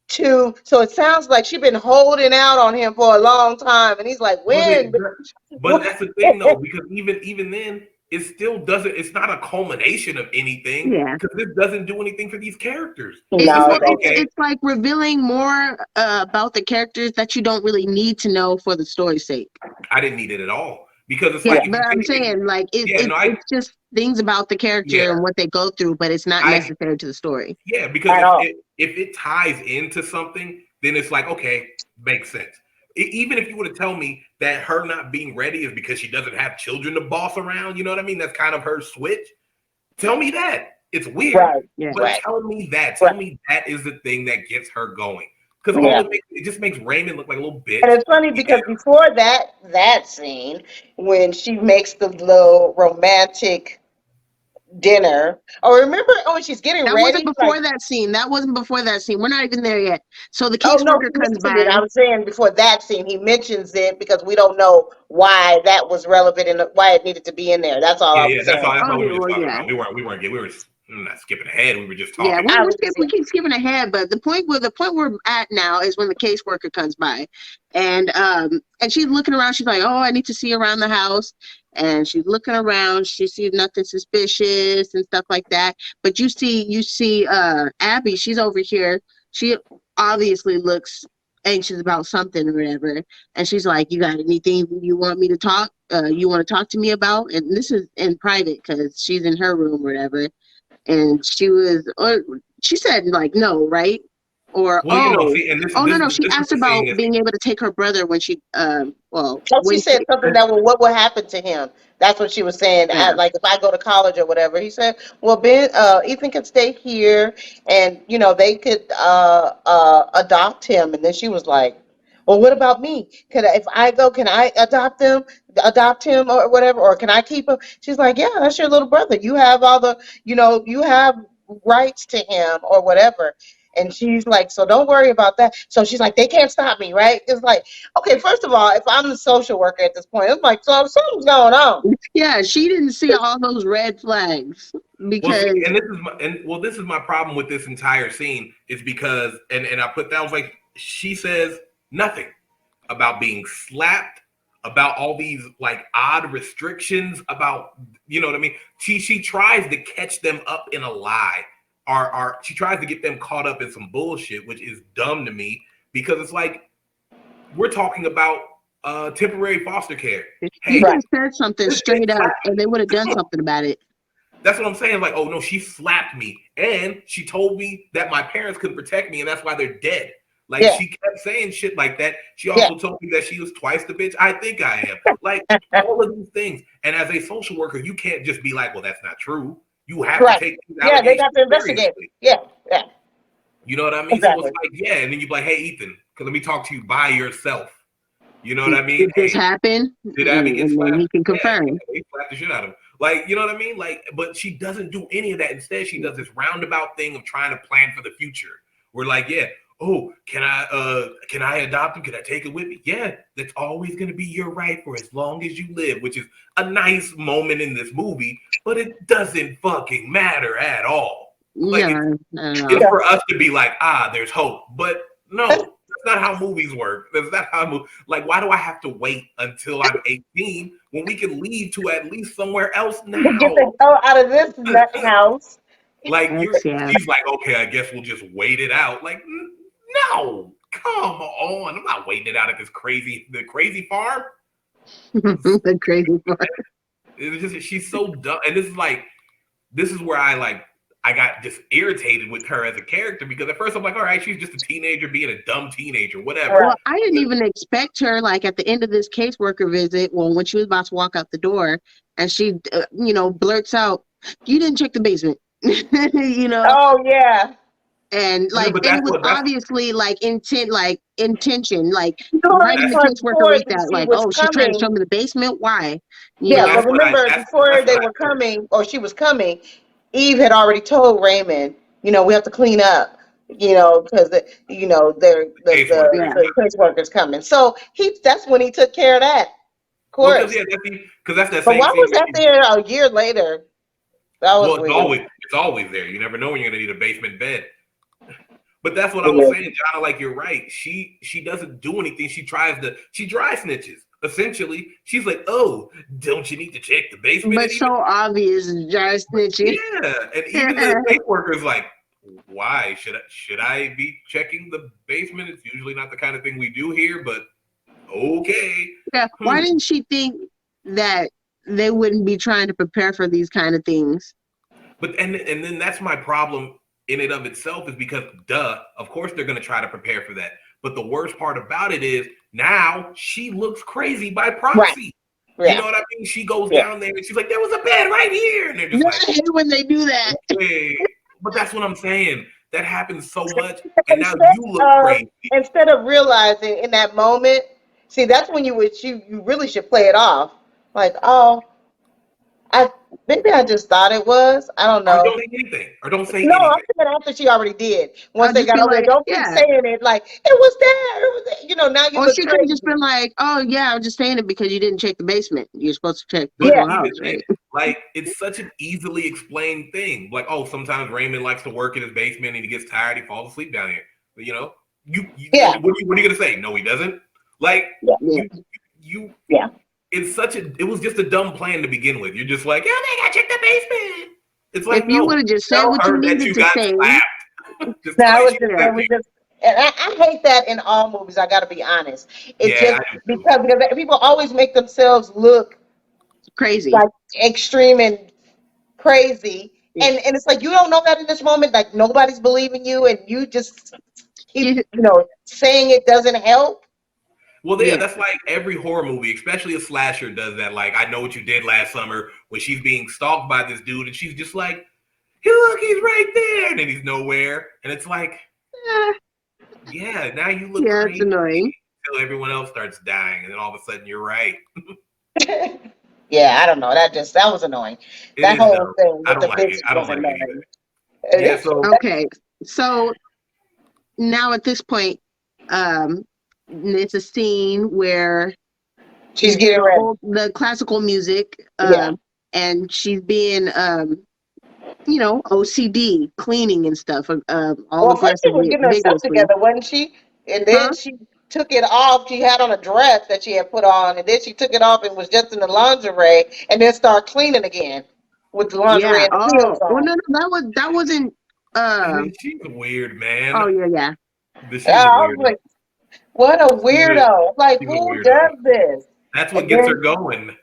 to. So it sounds like she's been holding out on him for a long time, and he's like, when? But that's the thing though, because even then, it still doesn't. It's not a culmination of anything because this doesn't do anything for these characters. It's like revealing more about the characters that you don't really need to know for the story's sake. I didn't need it at all because it's but I'm saying like it's just things about the character and what they go through, but it's not necessary to the story. Yeah, because if it ties into something, then it's like, okay, makes sense. Even if you were to tell me that her not being ready is because she doesn't have children to boss around, you know what I mean? That's kind of her switch. Tell me that. It's weird. Right. Yeah. But tell me that. Tell me that is the thing that gets her going. Because it just makes Raymond look like a little bitch. And it's funny because before that scene, when she makes the little romantic dinner, remember when she's getting ready? That wasn't before that scene. That wasn't before that scene. We're not even there yet. So the caseworker comes by. I was saying before that scene, he mentions it because we don't know why that was relevant and why it needed to be in there. That's all I was saying. That's all we were just talking about. We were not skipping ahead. We were just talking. Yeah, we keep skipping ahead, but the point we're at now is when the caseworker comes by, and she's looking around. She's like, "Oh, I need to see around the house." And she's looking around. She sees nothing suspicious and stuff like that. But you see, Abby. She's over here. She obviously looks anxious about something or whatever. And she's like, "You got anything you want me to talk? You want to talk to me about?" And this is in private because she's in her room or whatever. And she said like no, right? Or she asked about being able to take her brother when she she said something that what will happen to him. That's what she was saying. Yeah. Like if I go to college or whatever. He said, well, Ethan could stay here and they could adopt him. And then she was like, well, what about me? If I go, can I adopt him or whatever? Or can I keep him? She's like, yeah, that's your little brother. You have all the, you have rights to him or whatever. And she's like, so don't worry about that. So she's like, they can't stop me, right? It's like, okay, first of all, if I'm the social worker at this point, it's like, so something's going on. Yeah, she didn't see all those red flags because. This is my problem with this entire scene is because, and I put that, I was like, she says nothing about being slapped, about all these like odd restrictions, about, you know what I mean? She tries to catch them up in a lie. She tries to get them caught up in some bullshit, which is dumb to me because it's like we're talking about temporary foster care. Hey, you said something straight up, and they would have done something about it. That's what I'm saying. Like, oh no, she slapped me, and she told me that my parents could protect me, and that's why they're dead. Like she kept saying shit like that. She also told me that she was twice the bitch I think I am. Like all of these things. And as a social worker, you can't just be like, well, that's not true. You have to take these allegations they got to investigate. Yeah. You know what I mean? Exactly. So it's like, and then you be like, hey, Ethan, let me talk to you by yourself. You know what I mean? Did this happen? Did Abby get slapped? He can confirm. He slapped the shit out of him. Like, you know what I mean? Like, but she doesn't do any of that. Instead, she does this roundabout thing of trying to plan for the future. We're like, can I adopt him? Can I take it with me? Yeah, that's always going to be your right for as long as you live, which is a nice moment in this movie, but it doesn't fucking matter at all. Like, it's for us to be like, there's hope, but no, that's not how movies work. That's not how like, why do I have to wait until I'm 18 when we can leave to at least somewhere else now? Get the hell out of this house. Like, she's like, okay, I guess we'll just wait it out. Like, no, come on. I'm not waiting it out at the crazy farm. The crazy farm. It's just, she's so dumb. And this is where I got just irritated with her as a character because at first I'm like, all right, she's just a teenager being a dumb teenager, whatever. Well, I didn't even expect her, like at the end of this caseworker visit, when she was about to walk out the door and she, blurts out, you didn't check the basement, Oh, yeah. And like it was obviously intention, right in the caseworker read that, like, oh, she's trying to show me the basement. Why? But remember before they were coming, or she was coming, Eve had already told Raymond, we have to clean up, because the caseworker's coming. So that's when he took care of that. Of course. Because that's that. But why was that there a year later? That was weird. It's always there. You never know when you're gonna need a basement bed. But that's what I was saying, John. Like, you're right. She doesn't do anything. She dry snitches. essentially. She's like, "Oh, don't you need to check the basement?" But so obvious, just snitching. Yeah, and even the caseworker's like, "Why should I be checking the basement? It's usually not the kind of thing we do here, but okay." Yeah. Why didn't she think that they wouldn't be trying to prepare for these kind of things? But and then that's my problem in and of itself is because of course they're going to try to prepare for that. But the worst part about it is now she looks crazy by proxy. Right. You know what I mean? She goes down there and she's like, "There was a bed right here," and they're just like, I hate when they do that. Okay. But that's what I'm saying. That happens so much, and now you look crazy. Instead of realizing in that moment, see, that's when you really should play it off. Like, oh, maybe I just thought it was. I don't know. Or don't say anything. I'm saying after she already did. Once they got over there, don't keep saying it like it was there. It was there. You know, now you look she crazy. could have just been like, "Oh yeah, I was just saying it because you didn't check the basement. You're supposed to check the house, right?" Like it's such an easily explained thing. Like, oh, sometimes Raymond likes to work in his basement and he gets tired, he falls asleep down here. But, you know, what are you gonna say? No, he doesn't. Like you. It was just a dumb plan to begin with. You're just like, yeah, they gotta check the basement. It's like, if you would have just said what you needed to say. And I hate that in all movies. I got to be honest. It's just because people always make themselves look crazy, like extreme and crazy, and it's like you don't know that in this moment. Like nobody's believing you, and you just keep saying it doesn't help. Well, that's like every horror movie, especially a slasher, does that. Like, I Know What You Did Last Summer, when she's being stalked by this dude, and she's just like, "Hey, look, he's right there," and then he's nowhere, and it's like, now you look crazy. It's annoying. Until everyone else starts dying, and then all of a sudden you're right. I don't know. That was annoying. That whole thing with the bitch was annoying. Yeah. Okay. So now at this point, it's a scene where she's getting ready. The classical music, and she's being, OCD, cleaning and stuff. All aggressively. She was getting her stuff together, wasn't she? And then she took it off. She had on a dress that she had put on, and then she took it off and was just in the lingerie, and then started cleaning again with the lingerie and the heels on. No, that wasn't. She's weird, man. Oh yeah. I was like, what a weirdo! Like, who does this? That's what gets her going.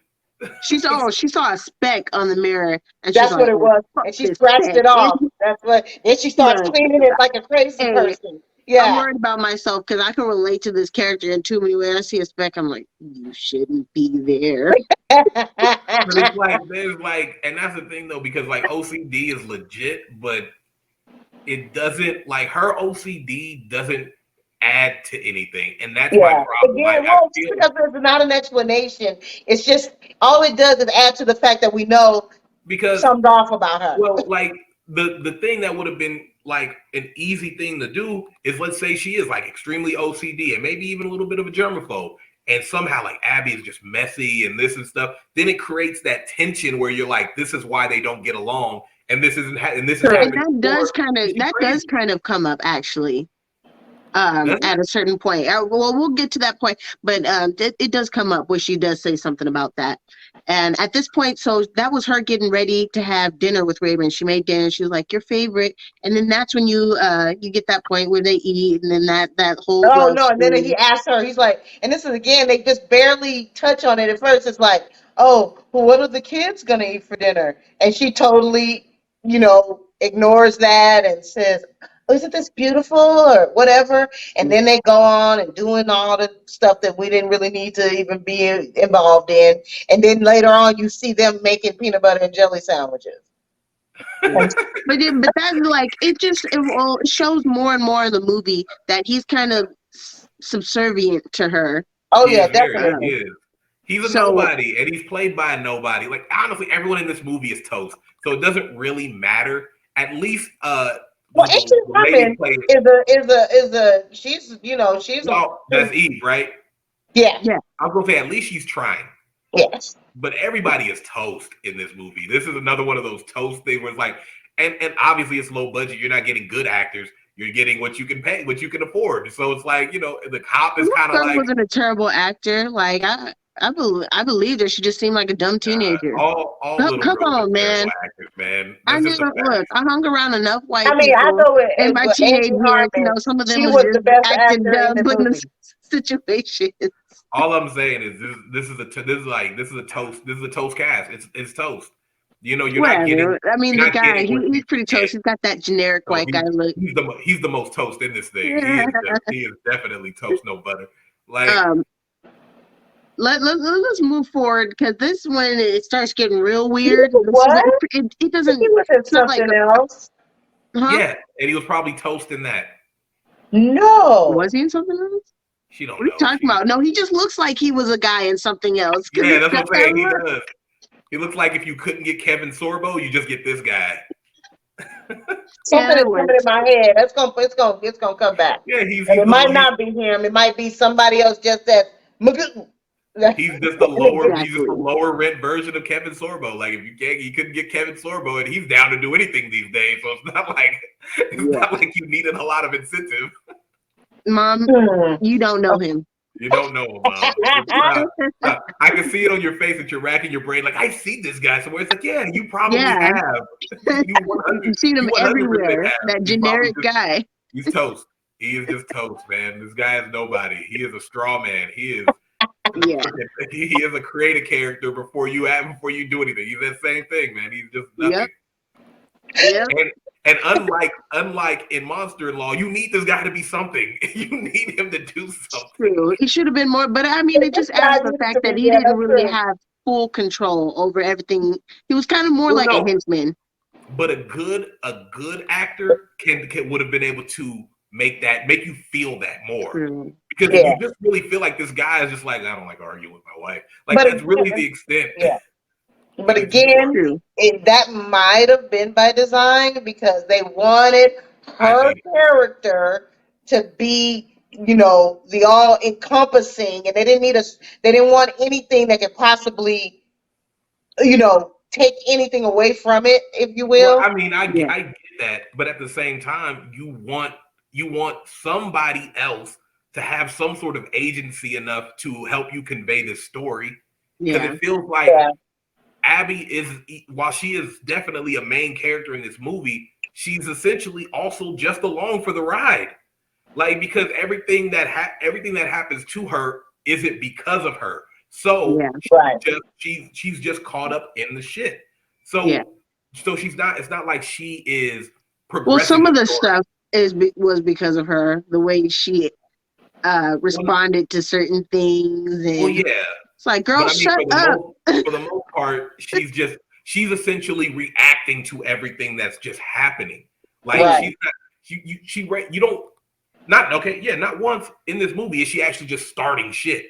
She saw a speck on the mirror, and that's what it was. And she scratched it off. That's what. Then she starts cleaning it like a crazy person. Yeah, I'm worried about myself because I can relate to this character in too many ways. I see a speck, I'm like, you shouldn't be there. But it's like there's like, and that's the thing though, because like OCD is legit, but it doesn't, like, her OCD doesn't add to anything, and that's my problem. Because there's not an explanation. It's just all it does is add to the fact that we know something's off about her. Well, like the thing that would have been like an easy thing to do is, let's say she is like extremely OCD and maybe even a little bit of a germaphobe, and somehow like Abby is just messy and this and stuff. Then it creates that tension where you're like, this is why they don't get along, and this isn't. And this is that does kind of come up actually. At a certain point. We'll get to that point, but it does come up where she does say something about that. And at this point, so that was her getting ready to have dinner with Raymond. She made dinner. She was like, "Your favorite," and then that's when you get that point where they eat, and then that whole. Oh no! And then he asked her. He's like, and this is again, they just barely touch on it at first. It's like, oh, well, what are the kids gonna eat for dinner? And she totally, ignores that and says, isn't this beautiful or whatever? And then they go on and doing all the stuff that we didn't really need to even be involved in. And then later on, you see them making peanut butter and jelly sandwiches. but that's like, it shows more and more in the movie that he's kind of subservient to her. Oh yeah, definitely. He is. He's a nobody, and he's played by a nobody. Like, honestly, everyone in this movie is toast, so it doesn't really matter. At least well, Ancient Woman she's that's Eve, right? Yeah. I was gonna say at least she's trying. Yes. But everybody is toast in this movie. This is another one of those toast things where it's like, and obviously it's low budget. You're not getting good actors. You're getting what you can pay, what you can afford. So it's like, the cop is kind of like, wasn't a terrible actor. Like I believe her. She just seemed like a dumb teenager. All little Come girls are on, man. terrible actors, man. I That's just a never fact. look. I hung around enough white I mean, I people go in my with teenage Amy years. You know, Harmon. some of them She was was the just best acting actor in dumb the in the movie. situation. All I'm saying is this is a toast. This is a toast cast. It's toast. You know, Whatever. I mean, you're the not guy, getting what you he's pretty get. toast. He's got that generic So white guy look. he's the most toast in this thing. Yeah. He is definitely toast, no butter. Like Um, let's move forward because this one it starts getting real weird. What? It doesn't. He was in It's not like something else. huh? yeah, and he was probably toast in that. No. Was he in something else? She don't What are you know. talking about? No, he just looks like he was a guy in something else. Yeah, that's what I'm saying. He look. does. He looks like if you couldn't get Kevin Sorbo, you just get this guy. Something is coming in my head. It's gonna come back. Yeah, And it might not be him. It might be somebody else just that. He's just a lower, Exactly. he's just a lower rent version of Kevin Sorbo. Like if you couldn't get Kevin Sorbo, and he's down to do anything these days. So it's not like you needed a lot of incentive. Mom, you don't know him. You don't know him, Mom. I can see it on your face that you're racking your brain. Like I see this guy somewhere. It's like, yeah, you probably have. You've seen him everywhere. That generic guy. He's toast. He is just toast, man. This guy is nobody. He is a straw man. He is. Yeah. He is a creative character before you do anything. He's that same thing, man. He's just nothing. Yep. And unlike in Monster-in-Law, you need this guy to be something. You need him to do something. True. He should have been more, but I mean, it just adds the fact that he didn't really have full control over everything. He was kind of more like a henchman. But a good actor would have been able to make you feel that more. True. Because you just really feel like this guy is just like, I don't like arguing with my wife. Like that's really the extent. Yeah. But again, that might have been by design because they wanted her character to be, the all encompassing, and they didn't want anything that could possibly, take anything away from it, if you will. Well, I mean, I get that, but at the same time, you want somebody else to have some sort of agency enough to help you convey this story. Because it feels like Abby while she is definitely a main character in this movie, she's essentially also just along for the ride. Like, because everything that happens to her isn't because of her. So she's just caught up in the shit. So she's not. It's not like she is progressing. Well, some of the stuff was because of her. The way she responded to certain things. And it's like, girl, shut up. For the most part, she's essentially reacting to everything that's just happening. Like not once in this movie is she actually just starting shit.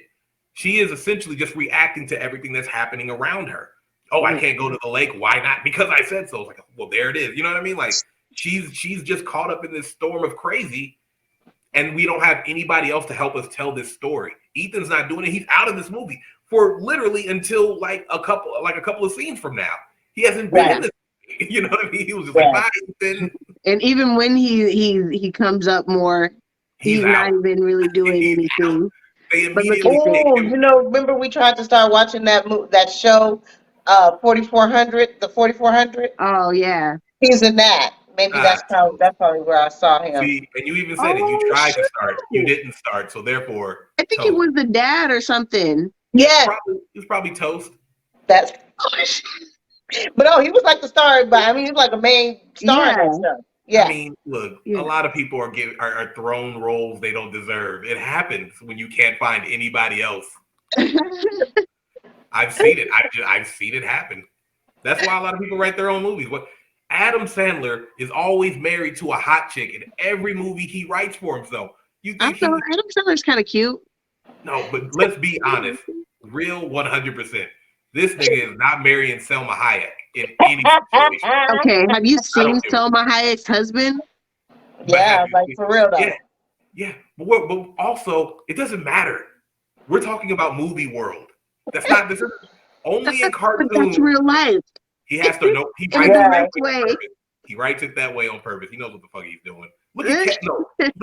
She is essentially just reacting to everything that's happening around her. Oh, I can't go to the lake. Why not? Because I said so. It's like, well, there it is. You know what I mean? Like she's just caught up in this storm of crazy, and we don't have anybody else to help us tell this story. Ethan's not doing it. He's out of this movie for literally until like a couple of scenes from now. He hasn't been in this movie. You know what I mean? He was just like, bye, Ethan. And even when he comes up more, he's not even really doing anything. They immediately remember we tried to start watching that show, 4400, the 4400? Oh yeah. He's in that. Maybe that's probably where I saw him. See, and you even said it. You tried to start. You didn't start. So therefore, I think it was the dad or something. Yeah, he was probably toast. But he was like the star. But I mean, he was like a main star and stuff. Yeah. I mean, look, a lot of people are thrown roles they don't deserve. It happens when you can't find anybody else. I've seen it. I've seen it happen. That's why a lot of people write their own movies. Adam Sandler is always married to a hot chick in every movie he writes for himself. Adam Sandler's kind of cute. No, but let's be honest. Real 100%. This nigga is not marrying Selma Hayek in any situation. Okay, have you seen Selma Hayek's husband? Yeah, like for real though. Yeah. But also, it doesn't matter. We're talking about movie world. This is only in cartoons. That's real life. He has to know. He writes it that way on purpose. He knows what the fuck he's doing. Look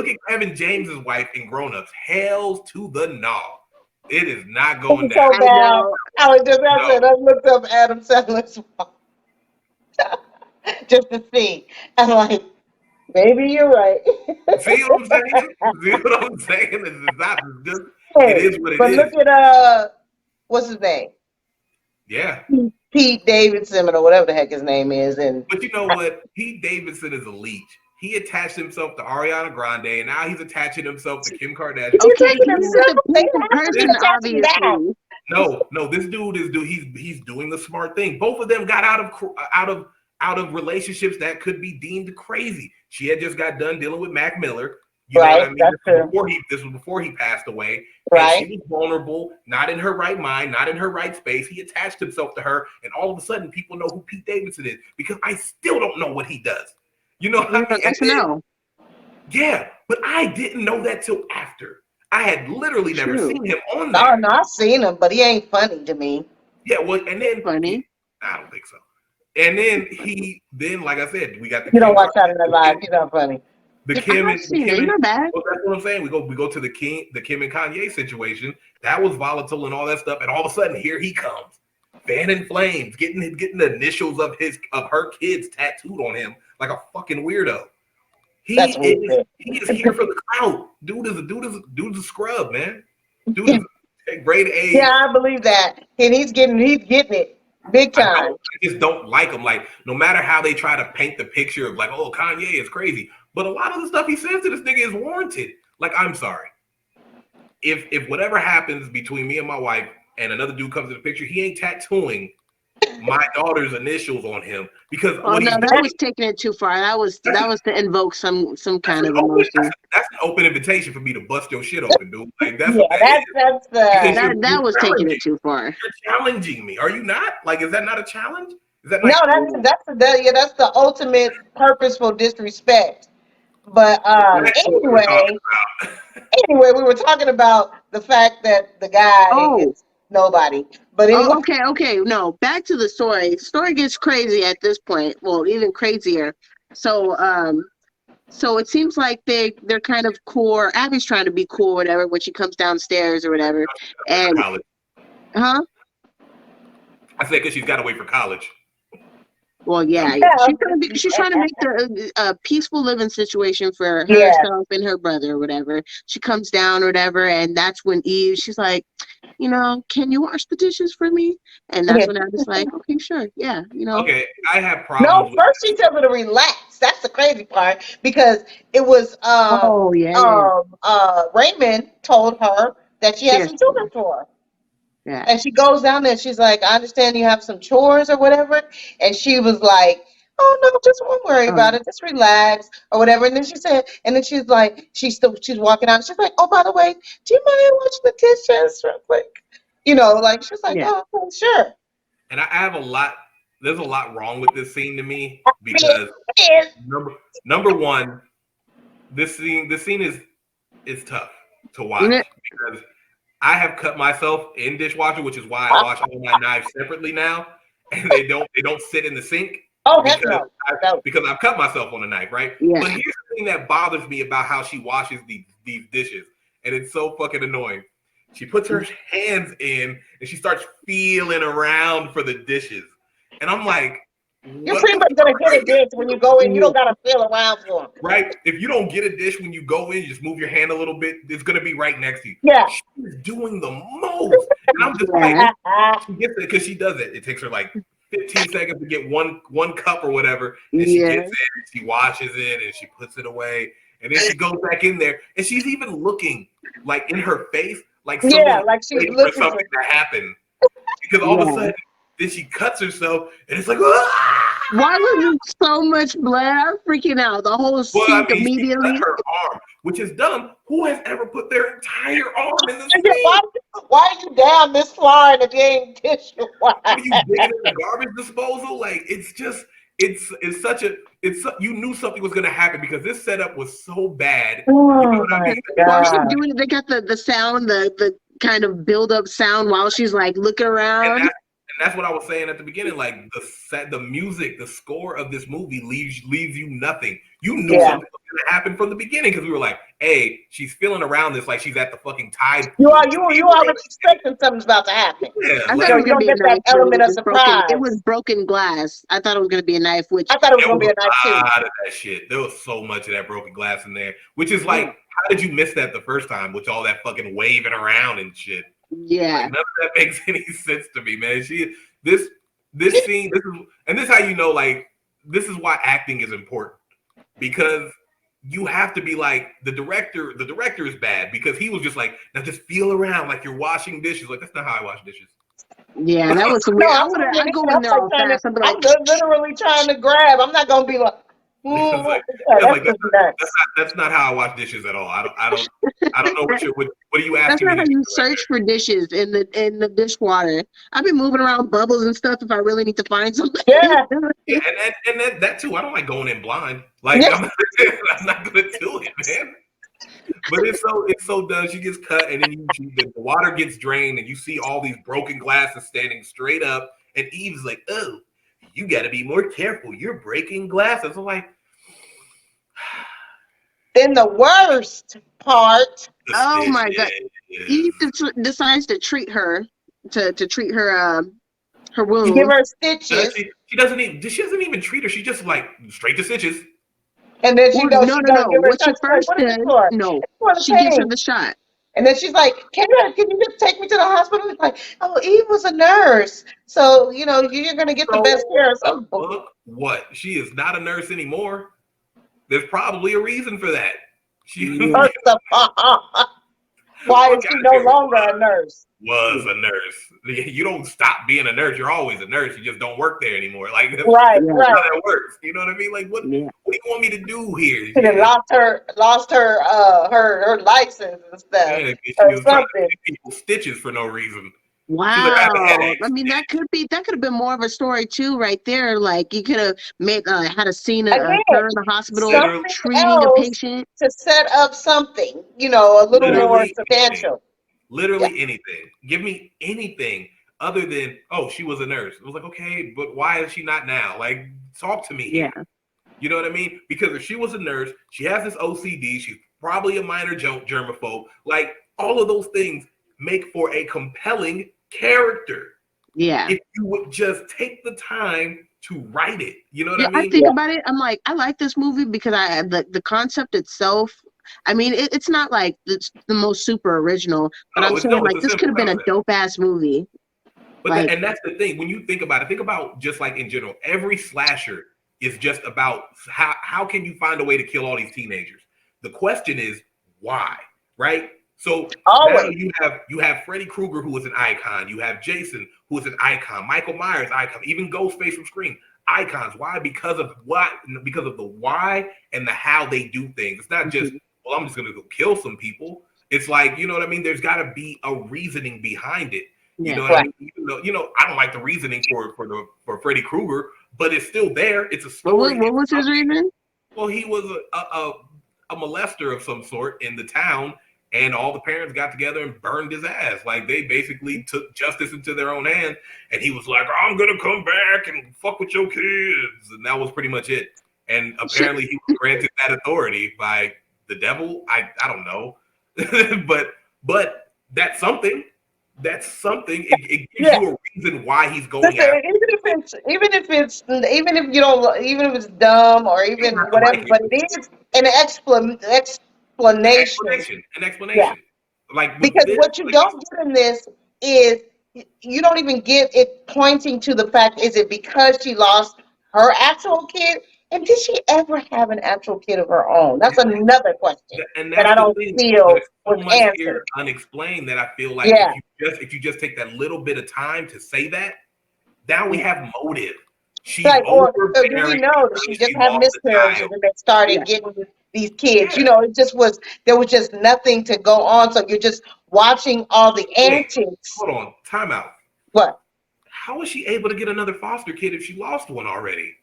at Kevin James's wife in Grown Ups. Hells to the no. It is not going It's down. so I bad. know. I was just I No. said I looked up Adam Sandler's just to see. I'm like, maybe you're right. See what I'm saying? See what I'm saying? It's not just. It Hey, is what it but look is. at what's his name? Yeah. Pete Davidson or whatever the heck his name is, and But you know what? Pete Davidson is a leech. He attached himself to Ariana Grande, and now he's attaching himself to Kim Kardashian. he's Okay, attaching he's a himself. They decent have to be person, attaching back. obviously. No, this dude is he's doing the smart thing. Both of them got out of relationships that could be deemed crazy. She had just got done dealing with Mac Miller. You know what I Right, mean? that's true. This was before he passed away. And Right. she was vulnerable, not in her right mind, not in her right space. He attached himself to her, and all of a sudden people know who Pete Davidson is because I still don't know what he does. You know what I mean? And then, SNL. yeah, but I didn't know that till after. I had literally never True. seen him on No, there. no, I've seen him, but he ain't funny to me. Yeah, well, and then Funny. I don't think so. And then like I said, we got the You don't Kim, watch Saturday Night Live. He's not funny. the I Kim have and the seen Kim it. and Not bad. well, that's what I'm saying. We go to the Kim and Kanye situation. That was volatile and all that stuff, and all of a sudden here he comes, fan in flames, getting the initials of her kids tattooed on him like a fucking weirdo. That's weird. He is here for the clout. Dude's a scrub, man. Dude is a grade A. Yeah, I believe that, and he's getting it big time. I just don't like him. Like, no matter how they try to paint the picture of like, oh, Kanye is crazy, but a lot of the stuff he says to this nigga is warranted. Like, I'm sorry, if whatever happens between me and my wife and another dude comes in the picture, he ain't tattooing my daughter's initials on him because Oh no, that was taking it too far. That was to invoke some kind of emotion. That's an open invitation for me to bust your shit open, dude. Like that's Yeah, what that that's is. the That was taking it too far. You're challenging me. Are you not? Like, is that not a challenge? Is that no, like that's the ultimate purposeful disrespect. But that's what we're talking about? anyway, we were talking about the fact that the guy Oh. is nobody. But anyway, Oh, okay. No, back to the story. The story gets crazy at this point. Well, even crazier. So, so it seems like they're kind of cool. Abby's trying to be cool, or whatever, when she comes downstairs or whatever. And College. huh? I said because she's got to wait for college. Well, yeah. She's trying to make a peaceful living situation for Yeah. herself and her brother or whatever. She comes down or whatever, and that's when Eve, she's like, can you wash the dishes for me? And that's when I was like, okay, sure, yeah, Okay, I have no, problems with first she tells her to relax. That's the crazy part because it was Oh yeah. Raymond told her that she has Yes. some children for her. Yeah. And she goes down there and she's like, I understand you have some chores or whatever. And she was like, oh no, just don't worry about it. Just relax or whatever. And then she said, and then she's like, she's walking out. She's like, oh, by the way, do you mind washing the dishes real quick? Like she's like, Yeah. oh, sure. and I have a lot. There's a lot wrong with this scene to me because number one, this scene is tough to watch because I have cut myself in dishwasher, which is why I wash all my knives separately now, and they don't sit in the sink. Oh, because I've cut myself on a knife, right? Yeah. But here's the thing that bothers me about how she washes these dishes, and it's so fucking annoying. She puts her hands in and she starts feeling around for the dishes, and I'm like, you're pretty much gonna get a dish when you go in. You don't gotta feel around for them. right? If you don't get a dish when you go in, you just move your hand a little bit. It's gonna be right next to you. Yeah. She's doing the most, and I'm just like, she gets it because she does it. It takes her like 15 seconds to get one cup or whatever, and she gets it, and she washes it, and she puts it away, and then she goes back in there, and she's even looking like in her face, like like she's waiting looking for something to happen, because all of a sudden, then she cuts herself, and it's like, ah! Why was it so much blood? I'm freaking out. The whole sink immediately. She cut her arm, which is dumb. Who has ever put their entire arm in the sink? Why are you down this far in the dang tissue? Are you digging in the garbage disposal? Like, you knew something was gonna happen because this setup was so bad. Oh, you know what I mean? While she's doing it, they got the sound, the kind of build up sound while she's like looking around. And that's what I was saying at the beginning. Like the music, the score of this movie leaves you nothing. You knew something was going to happen from the beginning because we were like, hey, she's feeling around this like she's at the fucking tide pool. You already expecting something's about to happen. Yeah, I thought it was you going to don't be a get that knife. element of Broken. surprise. It was broken glass. I thought it was going to be a knife, which I thought it was going to be a knife too. A lot of that shit. There was so much of that broken glass in there, which is like, how did you miss that the first time with all that fucking waving around and shit? Yeah, like, none of that makes any sense to me, man. This scene, this is how you know, like, this is why acting is important, because you have to be like the director is bad because he was just like, now just feel around like you're washing dishes. Like, that's not how I wash dishes. Yeah, that was weird. I go in there all fast. I'm literally trying to grab. I'm not gonna be like, that's not how I wash dishes at all. I don't know what are you asking? That's not me how you search for dishes in the dishwater. I've been moving around bubbles and stuff if I really need to find something. Yeah, and that too. I don't like going in blind. Like I'm not gonna do it, man. But it's so done. She gets cut, and then the water gets drained, and you see all these broken glasses standing straight up. And Eve's like, "Oh, you got to be more careful. You're breaking glasses." I'm like, then the worst part. Oh my god! Eve decides to treat her to treat her her wound. Give her stitches. She doesn't even treat her. She just like straight to stitches. And then she goes, no. What she first did, no, she gives her the shot. And then she's like, can you just take me to the hospital? It's like, oh, Eve was a nurse. So, you're going to get the best care or something. Look, what? She is not a nurse anymore. There's probably a reason for that. Why is she no longer a nurse? Was a nurse. You don't stop being a nurse. You're always a nurse. You just don't work there anymore. Like that's right. How that works. You know what I mean? Like what do you want me to do here? She lost her license and stuff. Yeah, she was trying to give people stitches for no reason. Wow. I mean, that could have been more of a story too, right there. Like you could have made had a scene of her in the hospital treating a patient to set up something, a little more substantial. Literally anything. Give me anything other than, oh, she was a nurse. It was like, okay, but why is she not now? Like, talk to me. Yeah. You know what I mean? Because if she was a nurse, she has this OCD. She's probably a minor germaphobe. Like, all of those things make for a compelling character. Yeah. If you would just take the time to write it. You know what I mean? I think about it. I'm like, I like this movie because the concept itself, I mean, it's not like it's the most super original, but I'm saying like this could have been a dope ass movie. But and that's the thing. When you think about just like in general, every slasher is just about how can you find a way to kill all these teenagers? The question is why, right? So now you have Freddy Krueger, who is an icon. You have Jason, who is an icon. Michael Myers, icon. Even Ghostface from Scream, icons. Why? Because of the why and the how they do things. It's not just, well, I'm just gonna go kill some people. It's like, you know what I mean? There's got to be a reasoning behind it. You know what I mean? I don't like the reasoning for Freddy Krueger, but it's still there. It's a story. What was his reason? Well, he was a molester of some sort in the town, and all the parents got together and burned his ass. Like, they basically took justice into their own hands, and he was like, I'm gonna come back and fuck with your kids, and that was pretty much it. And apparently he was granted that authority by the devil. I don't know. but that's something. That's something. It gives you a reason why he's going after. Even if it's dumb or even whatever, but it is an explanation. An explanation. Yeah. Like, because what you don't get in this is you don't even get it pointing to the fact, is it because she lost her actual kid? And did she ever have an actual kid of her own? That's another question that I don't feel was answered. Unexplained that I feel like if you just take that little bit of time to say that, now we have motive. She's we know that she just had miscarriages and they started getting these kids. Yeah. There was just nothing to go on. So you're just watching all the antics. Hold on, time out. What? How was she able to get another foster kid if she lost one already?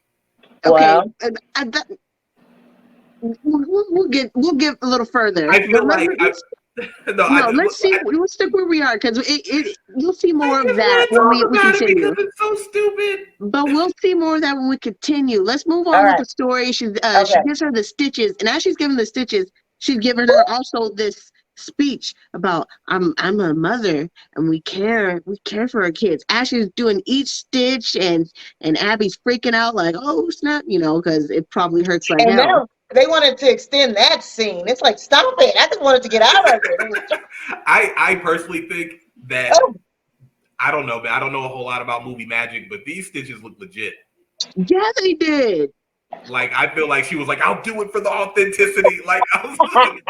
Okay, we'll get a little further. I feel like No, No, let's stick where we are because you'll see I more of just that want to when we talk about it continue. because it's so stupid. But we'll see more of that when we continue. Let's move All on with right. the story. She Okay. gives her the stitches, and as she's giving the stitches, she's giving her also this speech about I'm a mother and we care for our kids. As she's doing each stitch, and Abby's freaking out like, oh snap, because it probably hurts like And hell. now they wanted to extend that scene. It's like, stop it. I just wanted to get out of it. It was just, I personally think that oh, I don't know, man. I don't know a whole lot about movie magic, but these stitches look legit. Yeah, they did. Like I feel like she was like, "I'll do it for the authenticity." Like I was like,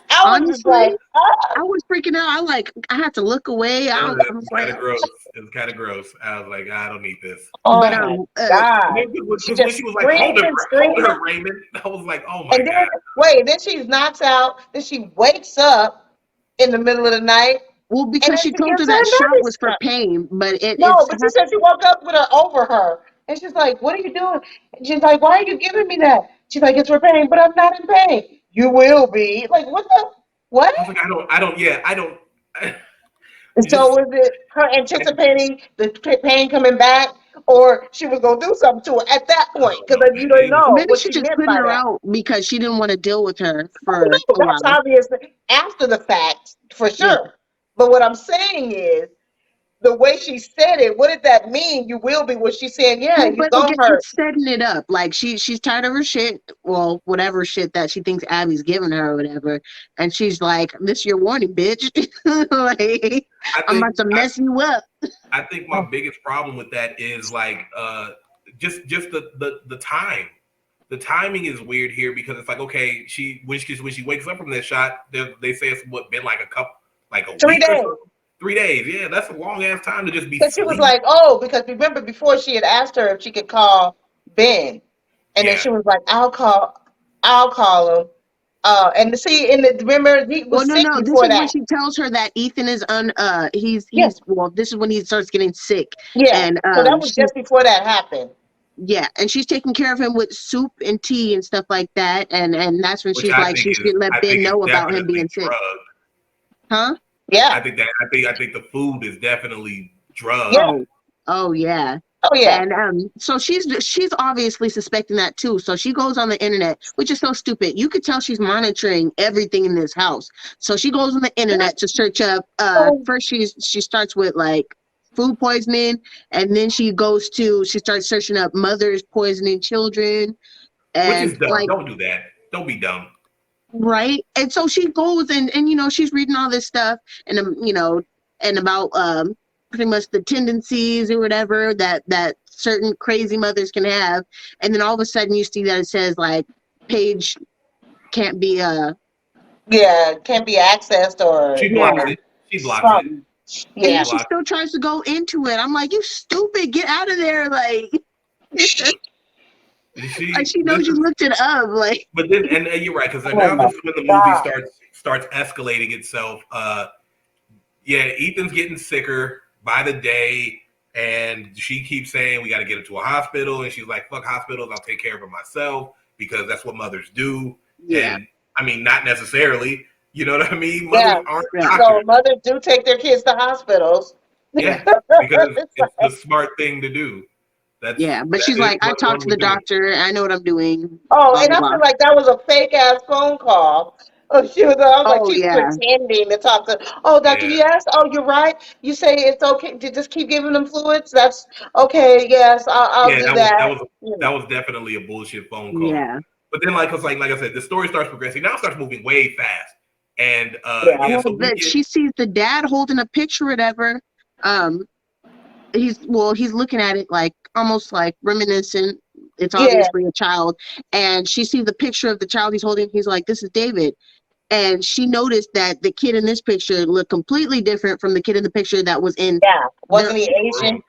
I was just Honestly, like, oh. I was freaking out. I had to look away. I it was was like, kind of oh. gross. It was kind of gross. I was like, I don't need this. Oh But my God. She Because when just she was like, screaming and hold screaming. her, Raymond," I was like, "Oh my And then, god." wait, then she knocks out. Then she wakes up in the middle of the night. Well, And because then she she told her gives her that shot another was for shot. pain, but No, but she said she woke up with her over her. And she's like, what are you doing? And she's like, why are you giving me that? She's like, it's for pain, but I'm not in pain. You will be. Like, what the? What? I was like, I don't. Yeah, I don't. And so Just was it her anticipating the pain coming back, or she was going to do something to her at that I point? don't Because know, you man. don't It was know maybe what she she just meant putting by her that. out because she didn't want to deal with her Oh, for no, a that's while. obvious after the fact, for Yeah. sure. But what I'm saying is, the way she said it, what did that mean? You will be. Was she saying, yeah, Well, you but gonna okay, hurt? it's setting it up. Like she's tired of her shit. Well, whatever shit that she thinks Abby's giving her or whatever, and she's like, "This is your warning, bitch. Like, I I'm about think to mess you up." I think my biggest problem with that is like just the time. The timing is weird here because it's like okay, when she wakes up from that shot, they say it's what been like a 3 week or days. so, 3 days. Yeah, that's a long ass time to just be Because she was asleep. like, oh, because remember before she had asked her if she could call Ben, and then Yeah, she was like, I'll call him. And to see, remember he Well, was no, sick no. This before is when that. she tells her that Ethan is Yeah, he's well. This is when he starts getting sick, yeah. and So that was just before that happened. yeah, and she's taking care of him with soup and tea and stuff like that, and that's when which she's like, she should let I Ben think is know about him definitely being sick, drugged. huh? Yeah, I think the food is definitely drugged. yeah. Oh, oh yeah. Oh yeah, And so she's obviously suspecting that too. So she goes on the internet, which is so stupid. You could tell she's monitoring everything in this house. So she goes on the internet to search up. oh, First, she starts with like food poisoning, and then she starts searching up mothers poisoning children, Which and is dumb. like Don't do that. Don't be dumb. right. And so she goes and she's reading all this stuff, and and about pretty much the tendencies or whatever that certain crazy mothers can have, and then all of a sudden you see that it says like page can't be yeah. Can't be accessed or She yeah. blocks it. She blocks it. something. And She Yeah. then she blocks still tries to go into it. I'm like, you stupid, get out of there. Like, it. like She she this knows you is looked it up. Like, but then and you're right because Oh now my this is when the movie God. starts escalating itself. Yeah, Ethan's getting sicker by the day, and she keeps saying we got to get him to a hospital, and she's like, "Fuck hospitals, I'll take care of it myself because that's what mothers do." yeah, And I mean, not necessarily. You know what I mean? Yeah. Mothers aren't yeah, So doctors. mothers do take their kids to hospitals. yeah. Yeah, because It's it's the like, smart thing to do. Yeah, but That she's is like, I what talked one to the would do. doctor. I know what I'm doing. oh, Blah and blah I blah. feel like that was a fake ass phone call. Oh, I was like, Oh she's yeah, pretending to talk to. Oh, doctor, Yeah, yes. Oh, you're right. You say it's okay to just keep giving them fluids. That's okay. Yes, I'll yeah, do that. that was definitely a bullshit phone call. yeah. But then, like I said, the story starts progressing. Now it starts moving way fast, and Yeah. yeah, Well, so we that get she sees the dad holding a picture, or whatever. Um, he's looking at it like almost like reminiscent. It's Yeah. obviously a child, and she sees the picture of the child he's holding. He's like, "This is David," and she noticed that the kid in this picture looked completely different from the kid in the picture that was in Yeah. the Wasn't he room. Asian?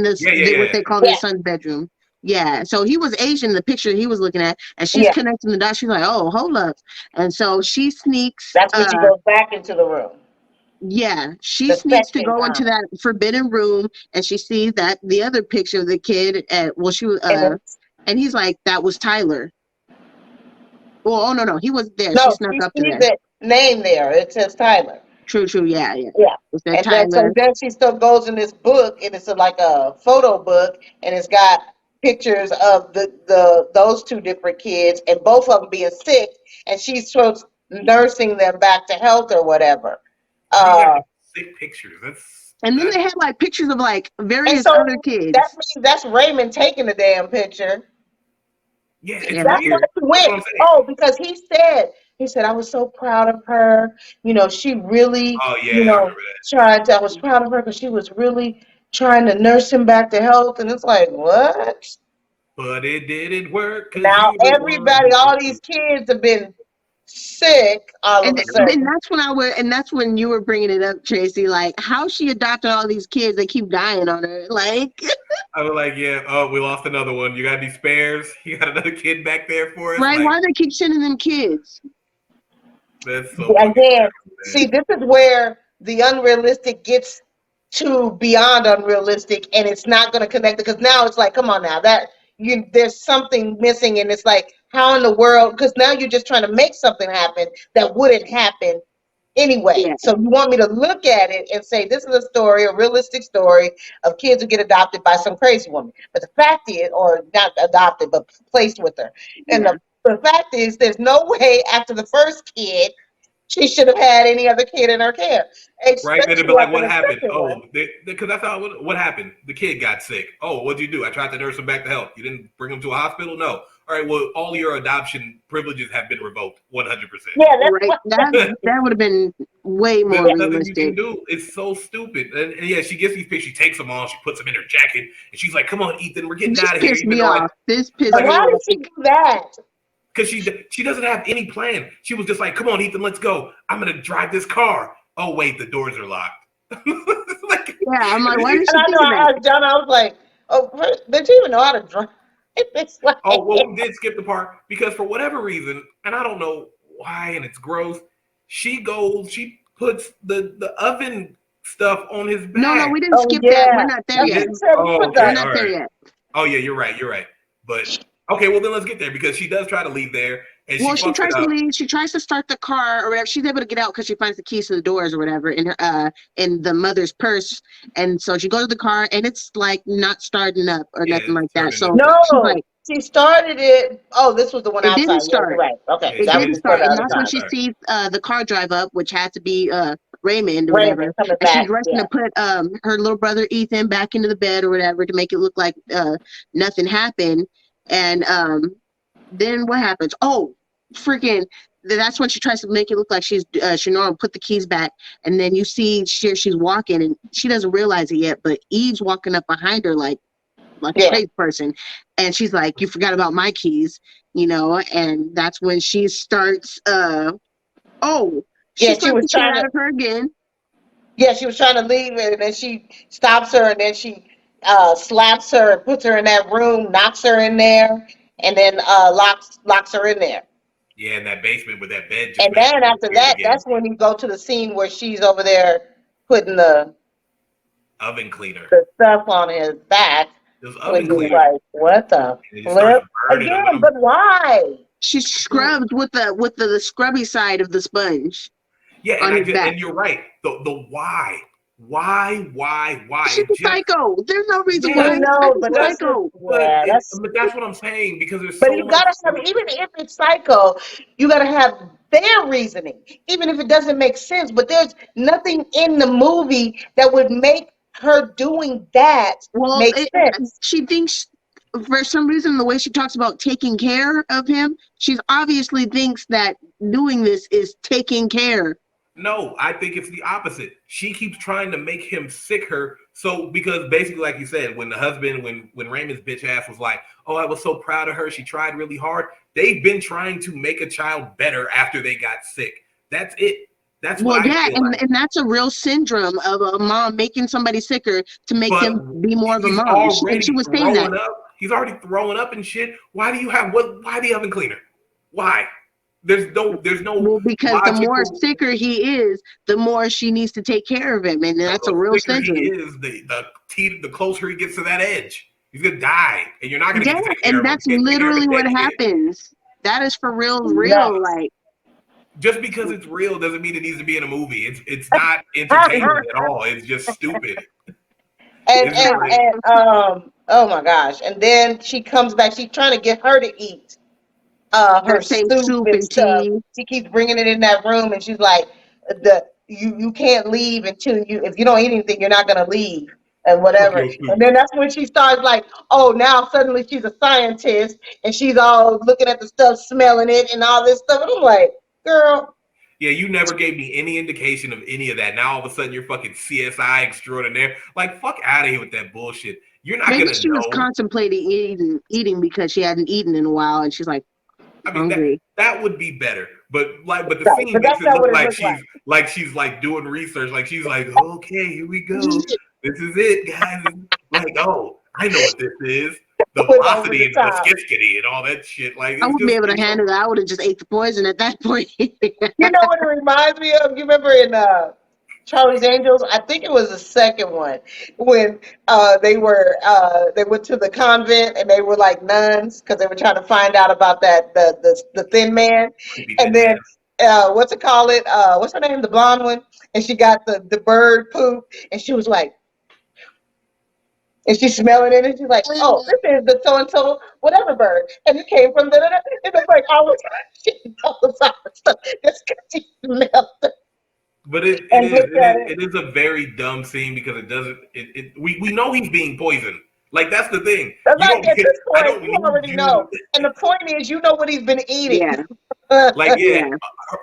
this Yeah, yeah, what yeah. they call their Yeah. son's bedroom. Yeah, so he was Asian in the picture he was looking at, and she's Yeah. connecting the dots. She's like, "Oh, hold up," and so she sneaks. That's when she goes back into the room. Yeah, she The sneaks to second go into time. that forbidden room, and she sees that the other picture of the kid. Well, she was, And it's, and he's like, "That was Tyler." Well, oh no, no, he wasn't there. She no, snuck she up to sees there. it. name there. It says Tyler. True, yeah. Yeah. It's that And then so Tyler. then she still goes in this book, and it's like a photo book, and it's got pictures of the those two different kids, and both of them being sick, and she's supposed nursing them back to health or whatever. Why do you have sick pictures? And then they had like pictures of like And various so other that kids. means that's Raymond taking the damn picture. Yeah, it's Yeah, That's weird. why he That's what went. I'm saying. Oh, because he said, I was so proud of her. You know, she really, Oh you yeah, I know, remember that. tried to, I was proud of her because she was really trying to nurse him back to health. And it's like, what? But it didn't work because Now you the one everybody, all who. these kids have been sick all of and a then sudden. that's when you were bringing it up, Tracy. Like how she adopted all these kids, they keep dying on her. Like, I was like, yeah, oh, we lost another one. You got any spares? You got another kid back there for us? right? Like, Why do they keep sending them kids? that's so fucking Again, terrible, man. see, this is where the unrealistic gets to beyond unrealistic, and it's not going to connect because now it's like, come on now, that you there's something missing, and it's like, how in the world? Because now you're just trying to make something happen that wouldn't happen anyway. Yeah, So you want me to look at it and say this is a story, a realistic story of kids who get adopted by some crazy woman. But the fact is, or not adopted, but placed with her. And yeah. the fact is, there's no way after the first kid she should have had any other kid in her care, Right? Then they'd be especially like, after what the happened? second one. Oh, because that's how, what happened? The kid got sick. Oh, what'd you do? I tried to nurse him back to health. You didn't bring him to a hospital? No. All right, well, all your adoption privileges have been revoked 100%. Yeah, that's Right. what. That would have been way more There's nothing you can realistic. do. It's so stupid. And yeah, she gets these pictures. She takes them on. She puts them in her jacket. And she's like, come on, Ethan, we're getting This out of here. pissed Even me though off. This she's pissed like, me Why did off. she do that? because she doesn't have any plan. She was just like, come on, Ethan, let's go. I'm going to drive this car. Oh, wait, the doors are locked. Like, Yeah, I'm like, why did And she I think know of I that? asked John, I was like, oh, did you even know how to drive? It's like, oh, well, we did skip the part because for whatever reason, and I don't know why, and it's gross, she puts the oven stuff on his No, back. we didn't oh skip that. We're yeah, not there We that's what yet. he didn't? said. He Oh, put We're okay, the not all there right. yet. Oh, yeah, you're right. But, okay, well, then let's get there because she does try to leave there, and she Well, she fucks it tries to up. leave. She tries to start the car, or whatever. She's able to get out because she finds the keys to the doors or whatever in her in the mother's purse. And so she goes to the car, and it's like not starting up or Yeah, nothing like it's that. turning So into, she's no. like, She started it. Oh, this was the one it didn't outside. Yeah, you're start. right. Okay, yeah, It she that was didn't didn't before start, the start. and other It that's when didn't time. she start. sees the car drive up, which had to be Raymond or whatever. Raymond coming And she's back. rushing Yeah, to put her little brother Ethan back into the bed or whatever to make it look like nothing happened. And then what happens? Oh, freaking! That's when she tries to make it look like she's Shanora put the keys back, and then you see she's walking, and she doesn't realize it yet, but Eve's walking up behind her like a yeah, crazy person, and she's like, "You forgot about my keys," and that's when she starts. She yeah. She slaps was the shit trying out to. of her again. Yeah, she was trying to leave, and then she stops her, and then she slaps her, and puts her in that room, knocks her in there, and then locks her in there. Yeah, in that basement with that bed just And made then it after weird that, again. that's when you go to the scene where she's over there putting Oven cleaner. the stuff on his back. It was When oven you're cleaner. like, what the And it just starts flip? burning them. And Again, but why? She scrubbed with the scrubby side of the sponge yeah, on his back. and you're right. The why? She's It a just psycho. There's no reason yes, why. We know, She's but a that's just psycho. yeah, that's. but that's what I'm saying because there's But so you much. gotta have, even if it's psycho, you gotta have their reasoning, even if it doesn't make sense. But there's nothing in the movie that would make her doing that Well, make sense. she thinks for some reason the way she talks about taking care of him, she's obviously thinks that doing this is taking care. No, I think it's the opposite. She keeps trying to make him sick her. So because basically, like you said, when the husband, when Raymond's bitch ass was like, "Oh, I was so proud of her. She tried really hard." They've been trying to make a child better after they got sick. That's it. That's what Well, I yeah, feel and, like. and that's a real syndrome of a mom making somebody sicker to make But them be more of a he's mom. And she already was saying that. throwing up. He's already throwing up and shit. Why do you have what? Why the oven cleaner? Why? There's no Well, because the more logical. sicker he is, the more she needs to take care of him, and that's a The real thicker he syndrome. is, the closer he gets to that edge. He's gonna die, and you're not gonna Yeah, get to take care and of him. that's You're taking care of a literally what dead kid. happens. That is for real, Yes. like Just because it's real doesn't mean it needs to be in a movie. It's not entertaining at all. It's just stupid. and It's just and like and oh my gosh! And then she comes back. She's trying to get her to eat The her same soup soup and and stuff. tea. She keeps bringing it in that room, and she's like, "The you can't leave until you if you don't eat anything, you're not gonna leave." And fuck whatever. your And soup. then that's when she starts like, oh, now suddenly she's a scientist and she's all looking at the stuff, smelling it and all this stuff. And I'm like, girl, Yeah, you never gave me any indication of any of that. Now all of a sudden you're fucking CSI extraordinaire. Like, fuck out of here with that bullshit. You're not Maybe gonna she was know. contemplating eating because she hadn't eaten in a while, and she's like I mean hungry. that would be better. But the right. scene But makes that's it not look what it looked like. like she's like doing research. Like she's like, okay, here we go. This is it, guys. Like, oh, I know what this is. The It was over velocity the and the top. viscosity and all that shit. Like I it's wouldn't be just able to handle that. I would have just ate the poison at that point. You know what it reminds me of? You remember in Charlie's Angels? I think it was the second one when they went to the convent and they were like nuns because they were trying to find out about that the thin man, creepy and thin then man. what's it call it? What's her name? The blonde one, and she got the bird poop, and she was like. And she's smelling it, and she's like, "Oh, this is the so and so whatever bird," and it came from the. And it's like all the time she knows all the stuff just because she smelled it But and looked at it. it is a very dumb scene because it doesn't we know he's being poisoned. Like that's the thing. But You like don't at this I point, don't you need already you know. And the point is, you know what he's been eating. Yeah, like yeah, yeah.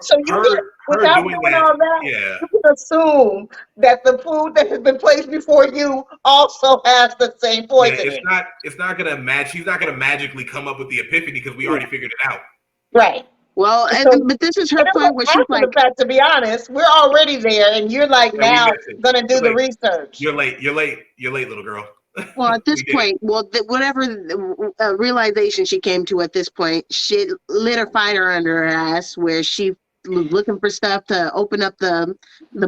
So you get her without doing doing that, all that, yeah. you can assume that the food that has been placed before you also has the same Yeah, poison in it. it's not gonna match she's not gonna magically come up with the epiphany because we Yeah. already figured it out. Right. Well, So but this is her and it was point where she's after the like, fact, to be honest, we're already there, and you're like And we now missed it. gonna do You're the late. research. You're late, little girl. well, at this We did it. point, well, whatever realization she came to at this point, she lit a fire under her ass where she was looking for stuff to open up the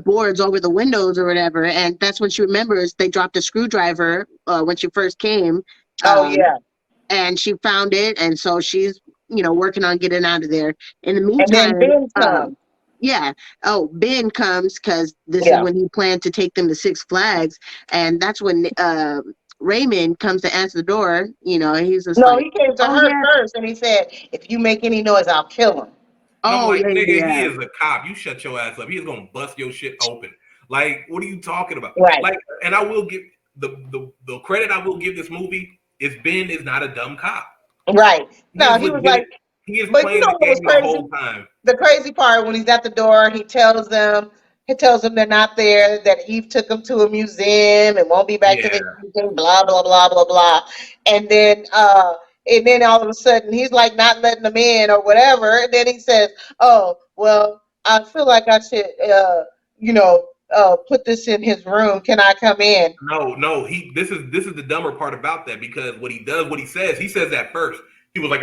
boards over the windows or whatever, and that's when she remembers they dropped a screwdriver when she first came, Oh um, yeah. and she found it, and so she's working on getting out of there. In the And then meantime, Ben comes. yeah. Oh, Ben comes because this is Yeah. when he planned to take them to Six Flags, and that's when Raymond comes to answer the door. He's just No, like, he came to "Oh her yeah, first, and he said, "If you make any noise, I'll kill him." And I'm oh like, yeah, nigga, he yeah, is a cop. You shut your ass up. He is gonna bust your shit open. Like, what are you talking about? Right. Like, and I will give the credit I will give this movie is Ben is not a dumb cop. Right. He No, is he was like, legit. He is but you playing know the what was game the crazy? whole time. The crazy part when he's at the door, he tells them they're not there, that Eve took them to a museum and won't be back to Yeah. the museum, blah blah blah blah blah. And then all of a sudden he's like not letting them in or whatever. And then he says, "Oh, well, I feel like I should you know, put this in his room. Can I come in?" No. This is the dumber part about that because what he says that first. He was like,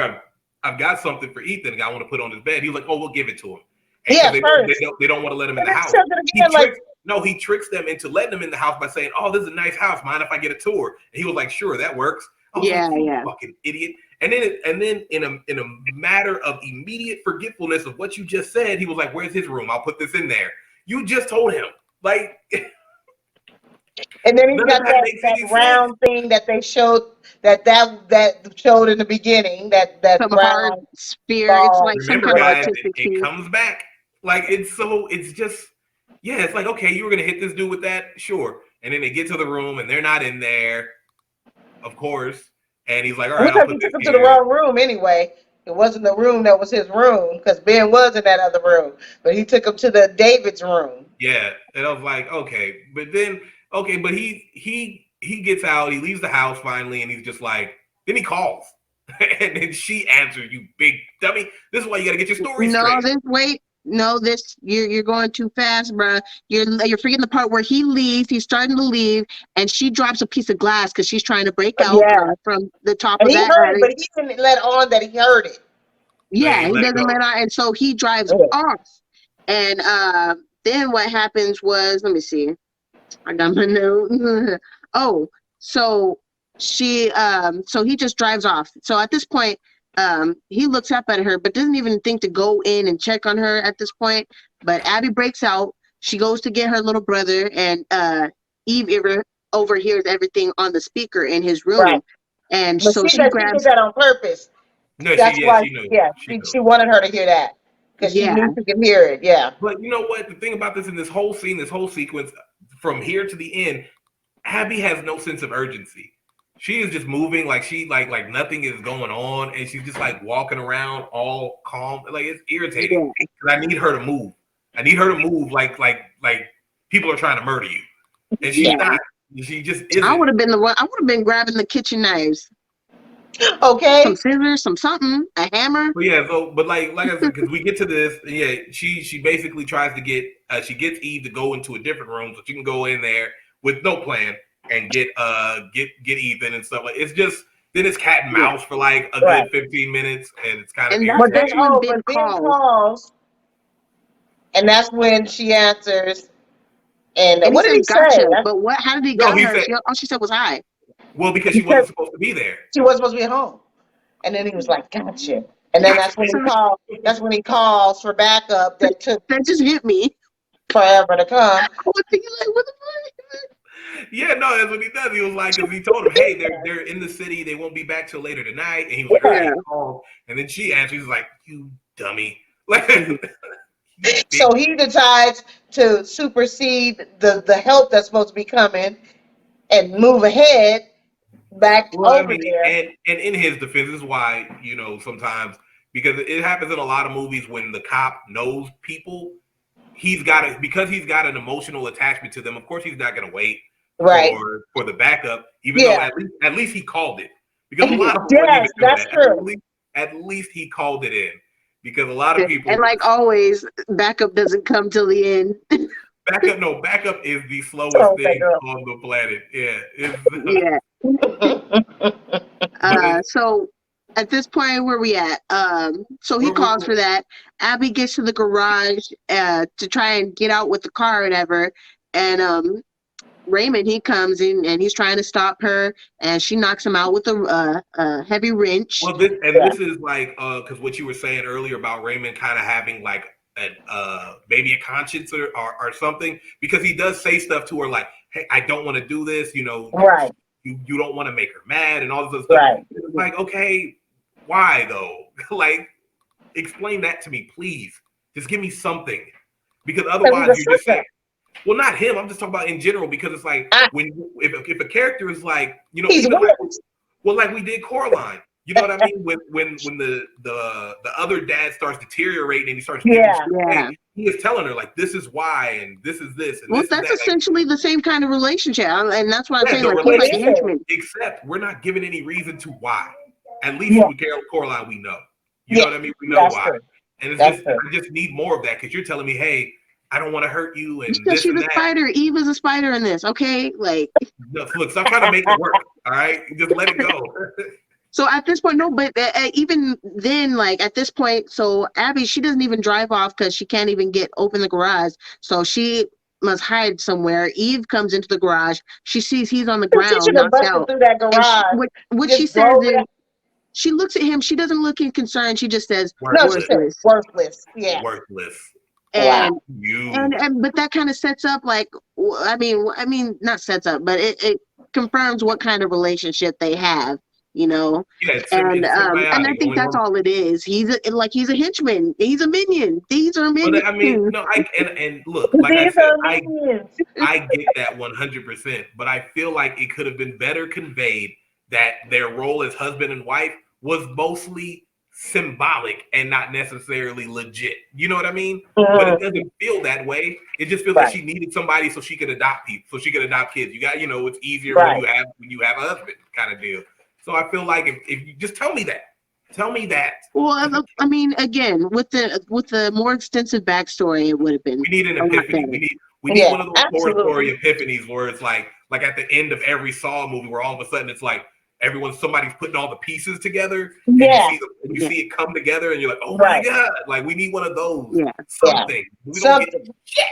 I've got something for Ethan. I want to put on his bed. He was like, oh, we'll give it to him, and Yeah, because first. they don't want to let him in And the then he house. says it He again like, tricks no, he tricks them into letting them in the house by saying, oh, this is a nice house. Mind if I get a tour? And he was like, sure, that works. I was like, yeah, you yeah. fucking idiot. And then in a matter of immediate forgetfulness of what you just said, he was like, where's his room? I'll put this in there. You just told him. Like and then he's none of got that makes that any sense. round thing that they showed that showed in the beginning, that Some hard round spear. It's ball like some Remember, kind of ball guys, thing. artistic it piece. comes back. Like it's just yeah, it's like okay, you were gonna hit this dude with that, sure. And then they get to the room and they're not in there, of course. And he's like, all right, I'll Because put he this took him to the here. wrong room anyway. It wasn't the room that was his room because Ben was in that other room, but he took him to the David's room. Yeah. And I was like, okay. But then okay, but he gets out, he leaves the house finally, and he's just like, then he calls. And then she answers, you big dummy. This is why you gotta get your story No, straight. this wait. No, this you're going too fast, bruh. You're forgetting the part where he leaves. He's starting to leave, and she drops a piece of glass because she's trying to break out Yeah, from the top and of he that heard it, attic. but he didn't let on that he heard it. Yeah, Yeah, he he let it doesn't go. let out, and so he drives Yeah. off. And then what happens was, let me see. I got my note. Oh, so she so he just drives off. So at this point, he looks up at her, but doesn't even think to go in and check on her at this point. But Abby breaks out. She goes to get her little brother, and Eve overhears everything on the speaker in his room. Right. And But so she she did grabs. that on purpose. No, That's why, she knows. yeah, she wanted her to hear that because she knew she could hear it. Yeah. But you know what? The thing about this in this whole scene, this whole sequence, from here to the end, Abby has no sense of urgency. She is just moving like like nothing is going on, and she's just like walking around all calm. Like it's irritating because I need her to move. I need her to move like people are trying to murder you, and she's not. She just isn't. I would have been the one. I would have been grabbing the kitchen knives. Okay. Some scissors, some something, a hammer. But yeah, but like I said, because we get to this, yeah, she basically tries to get she gets Eve to go into a different room so she can go in there with no plan and get Ethan and stuff. Like it's just then it's cat and mouse for like a good 15 minutes, and it's kind of. But that's when Ben calls. And that's when she answers. And what did he say? Gotcha. But what? How did he got her? All she said was hi. Well, because she wasn't supposed to be there. She wasn't supposed to be at home. And then he was like, gotcha. And then that's when he called. That's when he calls for backup. That just hit me forever to come. I was thinking like, what the fuck? Yeah, no, that's what he does. He was like, because he told him, hey, they're in the city. They won't be back till later tonight. And he was like, hey, call. And then she answers, like, you dummy. So he decides to supersede the help that's supposed to be coming and move ahead back over there. And in his defense, this is why, sometimes, because it happens in a lot of movies when the cop knows people, because he's got an emotional attachment to them, of course he's not going to wait for the backup, even though at least he called it. Because a lot of people wouldn't even do that. True. At least he called it in. Because a lot of people, and like always, backup doesn't come till the end. Backup is the slowest thing on the planet. Yeah. So at this point, where we at? So he calls for that. Abby gets to the garage to try and get out with the car or whatever, and Raymond, he comes in and he's trying to stop her, and she knocks him out with a heavy wrench. Well, this is like because what you were saying earlier about Raymond kind of having like maybe a conscience or something, because he does say stuff to her like, hey, I don't want to do this, you don't want to make her mad and all this other stuff. It's like, okay, why though? Like, explain that to me, please. Just give me something, because otherwise you're just saying. Well, not him. I'm just talking about in general, because it's like if a character is like, like we did Coraline. You know what I mean? When the other dad starts deteriorating and he starts he is telling her like, this is why and this is this. And that's essentially the same kind of relationship, and that's why I'm saying like he's like henchman. Except we're not given any reason to why. At least with Coraline, we know. You know what I mean? We know why. True. And it's I just need more of that, because you're telling me, hey, I don't want to hurt you. And because she's a spider. Eve is a spider in this, okay? Like, look, stop trying to make it work. All right, just let it go. So at this point, no, but even then, like at this point, so Abby, she doesn't even drive off because she can't even open the garage. So she must hide somewhere. Eve comes into the garage. She sees he's on the ground, knocked out. Through that garage. What she says is, she looks at him. She doesn't look in concern. She just says, "Worthless." No, she says, "Worthless." Yeah, worthless. And but that kind of sets up like, I mean, not sets up, but it confirms what kind of relationship they have. And I think that's all it is. He's a henchman. He's a minion. These are minions. But I mean, no, and look, like I said, I get that 100%. But I feel like it could have been better conveyed that their role as husband and wife was mostly symbolic and not necessarily legit. You know what I mean? But it doesn't feel that way. It just feels like she needed somebody so she could adopt people, so she could adopt kids. You got, it's easier when you have a husband kind of deal. So I feel like if you just tell me that. Well, I mean, again, with the more extensive backstory, it would have been. We need an epiphany. We need one of those oratory epiphanies where it's like at the end of every Saw movie, where all of a sudden it's like somebody's putting all the pieces together. And you see it come together, and you're like, oh my god! Like, we need one of those. Yeah. Something. We don't get shit.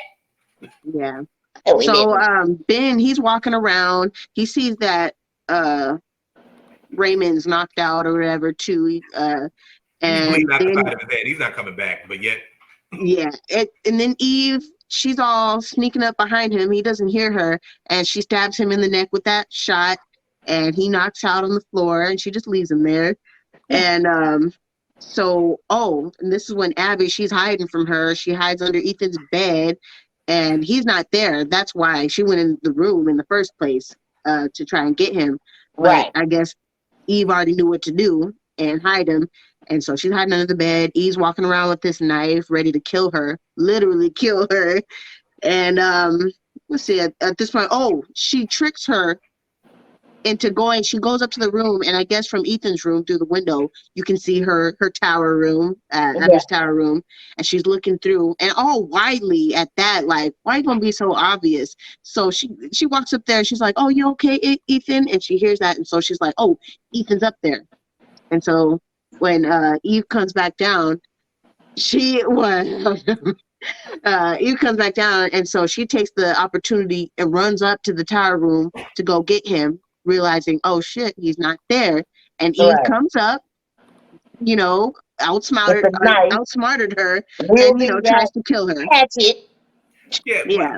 Yeah. So Ben, he's walking around. He sees that Raymond's knocked out or whatever too. He's bleeding And out the then side of his head. He's not coming back, but yet. yeah, and then Eve, she's all sneaking up behind him. He doesn't hear her, and she stabs him in the neck with that shot, and he knocks out on the floor, and she just leaves him there. And and this is when Abby, she's hiding from her. She hides under Ethan's bed, and he's not there. That's why she went in the room in the first place, to try and get him. But Right. I guess Eve already knew what to do and hide him. And so she's hiding under the bed. Eve's walking around with this knife, ready to kill her, literally kill her. And let's see, at this point, she tricks her into going. She goes up to the room, and I guess from Ethan's room through the window, you can see her tower room, Yeah. Abby's tower room, and she's looking through, and all widely at that, like, why you gonna be so obvious? So she walks up there, and she's like, "Oh, you okay, Ethan?" And she hears that, and so she's like, "Oh, Ethan's up there." And so when Eve comes back down, Eve comes back down, and so she takes the opportunity and runs up to the tower room to go get him, realizing, oh shit, he's not there. And Eve Right. comes up, With outsmarted the knife, outsmarted her, and wielding tries that to kill her. hatchet. Yeah, but Yeah,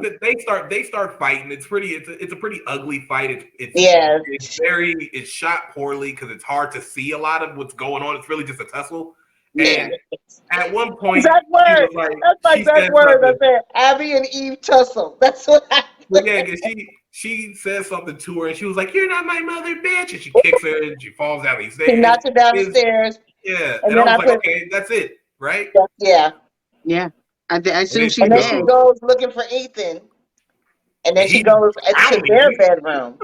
they start fighting. It's a pretty ugly fight. Yes. It's shot poorly because it's hard to see a lot of what's going on. It's really just a tussle. yeah. And at one point, Exact she word. was like, That's my she exact said word. I something. said Abby and Eve tussle. That's what But happened. yeah, 'cause she says something to her, and she was like, "You're not my mother, bitch!" And she kicks her, and she falls down these He stairs. knocked her down the stairs, Yeah, and and I then was I like, put, okay, that's it, right? yeah. Yeah. I And assume then she's she And then she dead. goes, goes looking for Ethan, and then and she he's goes to drowning. their bedroom.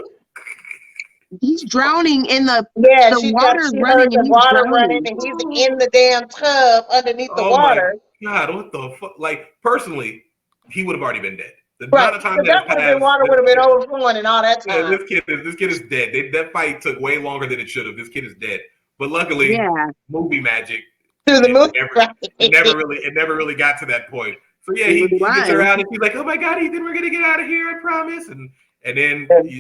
He's drowning in the Yeah, water's she heard running, the and he's water running, drowning. and he's in the damn tub underneath the Oh my water. god, what the fuck? Like, personally, he would have already been dead. The Right. amount of time Because that has that would have been passed, water would have been overflowing and all that yeah, time. this kid is dead. That fight took way longer than it should have. This kid is dead. But luckily, Yeah. movie magic, To the moon. Right. it never really got to that point. So yeah, Neither do he gets her I. out, and she's like, "Oh my god, Ethan, we're gonna get out of here, I promise." And then And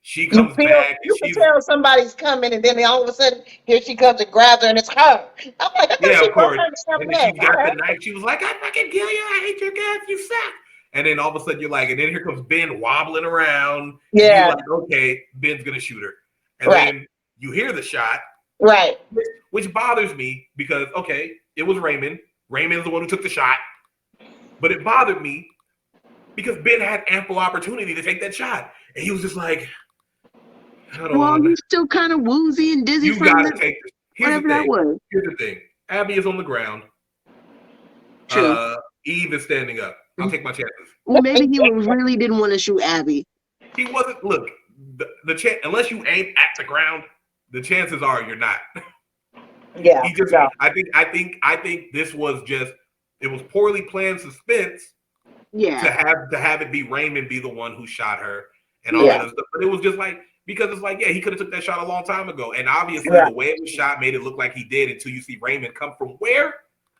she you comes feel, back, and you can she's tell somebody's coming, and then all of a sudden, here she comes and grabs her, and it's her. I'm like, I thought yeah, she of broke course. her damn And then she's neck. got the Okay. knife. She was like, "I fucking kill you. I hate your guts. You suck." And then all of a sudden, you're like, and then here comes Ben wobbling around, and you're Yeah. like, okay, Ben's gonna shoot her. And Right. then you hear the shot, Right. which bothers me because okay, it was Raymond. Raymond's the one who took the shot, but it bothered me because Ben had ample opportunity to take that shot, and he was just like, "Hold Well, on, he's still kind of woozy and dizzy you from gotta that, take this." whatever that was. Here's the thing. Abby is on the ground. True. Eve is standing up. I'll take my chances. Well, maybe he really didn't want to shoot Abby. He wasn't. Look, the chance unless you aim at the ground, the chances are you're not. Yeah. He just. Yeah. I think this was just. It was poorly planned suspense Yeah. to have it be Raymond be the one who shot her and all Yeah. that other stuff. But it was just like because it's like yeah, he could have took that shot a long time ago, and obviously Yeah. the way it was shot made it look like he did until you see Raymond come from where.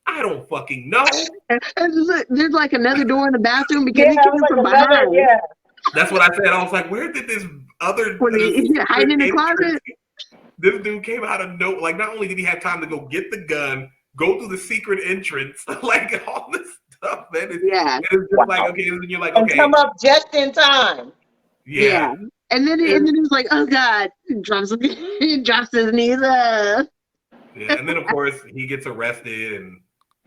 I don't fucking know. And there's like another door in the bathroom because Yeah, he it came was like from another, behind. yeah. That's what I said. I was like, where did this other Was he hiding in the entrance? closet? This dude came out of no. Like, not only did he have time to go get the gun, go through the secret entrance, like all this stuff, man. Yeah. It's just Wow. like okay, and you're like And okay, come up just in time. yeah. And then he was like, "Oh God!" He drops his knees. Yeah, and then of course he gets arrested, and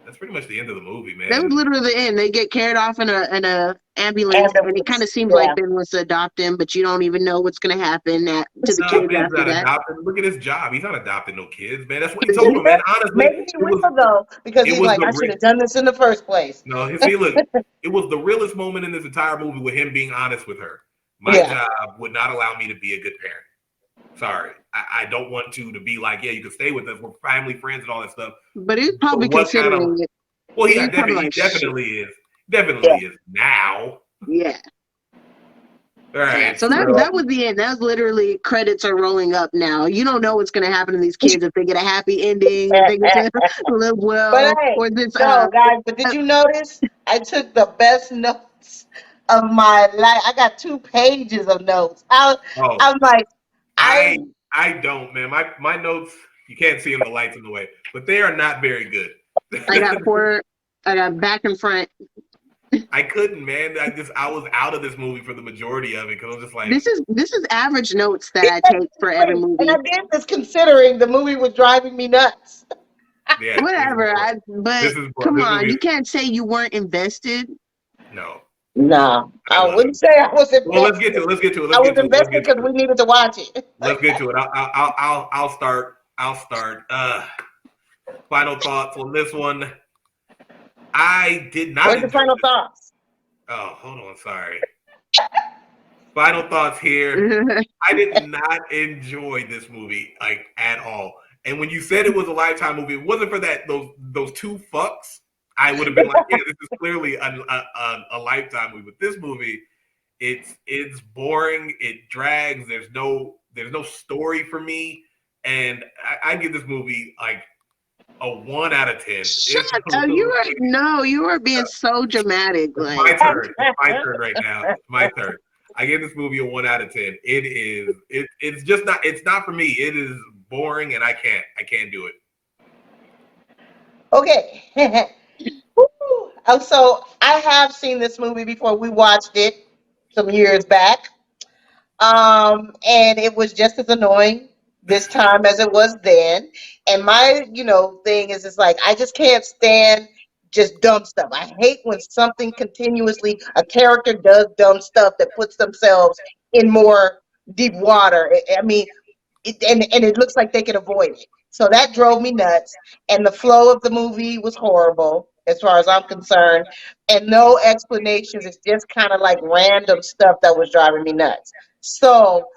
that's pretty much the end of the movie, man. That was literally the end. They get carried off in a ambulance, and it kind of seems like Ben wants to adopt him, but you don't even know what's going to happen to the kids Ben's after not that. adopted. Look at his job. He's not adopting no kids, man. That's what he told him, man. Honestly, Maybe he will though, because he's like, I should have done this in the first place. No, see, look, it was the realest moment in this entire movie with him being honest with her. My job would not allow me to be a good parent. Sorry, I don't want to be like, yeah, you can stay with us. We're family, friends, and all that stuff. But he's probably considering it. Well, yeah, definitely is. Definitely is now. Yeah. All right. Yeah, so that was the end. That was literally credits are rolling up now. You don't know what's going to happen to these kids if they get a happy ending, if they get to live well, but hey, or this. No, guys, but did you notice? I took the best notes of my life. I got 2 pages of notes. I'm like, I I don't, man. My notes, you can't see them, the lights in the way, but they are not very good. I got four. I got back and front. I couldn't, man. I was out of this movie for the majority of it because I was just like, this is average notes that I take for every movie. And I did this considering the movie was driving me nuts. yeah, Whatever. But come on, you can't say you weren't invested. No. No, I wouldn't say I was invested. Well, let's get to it. I was invested because we needed to watch it. Let's get to it. I'll start. Final thoughts on this one. I did not. What's your final thoughts? Oh, hold on. Sorry. Final thoughts here. I did not enjoy this movie like at all. And when you said it was a Lifetime movie, it wasn't for that those two fucks. I would have been like, yeah, this is clearly a Lifetime movie. But this movie, it's boring. It drags. There's no story for me, and I give this movie like a 1 out of 10. Shut up! You are being so dramatic. Like my turn. It's my turn right now. It's my turn. I give this movie a 1 out of 10. It's just not. It's not for me. It is boring, and I can't do it. Okay. So I have seen this movie before. We watched it some years back. And it was just as annoying this time as it was then. And my, thing is, it's like, I just can't stand just dumb stuff. I hate when something continuously, a character does dumb stuff that puts themselves in more deep water. I mean, and it looks like they can avoid it. So that drove me nuts. And the flow of the movie was horrible, as far as I'm concerned. And no explanations. It's just kind of like random stuff that was driving me nuts. So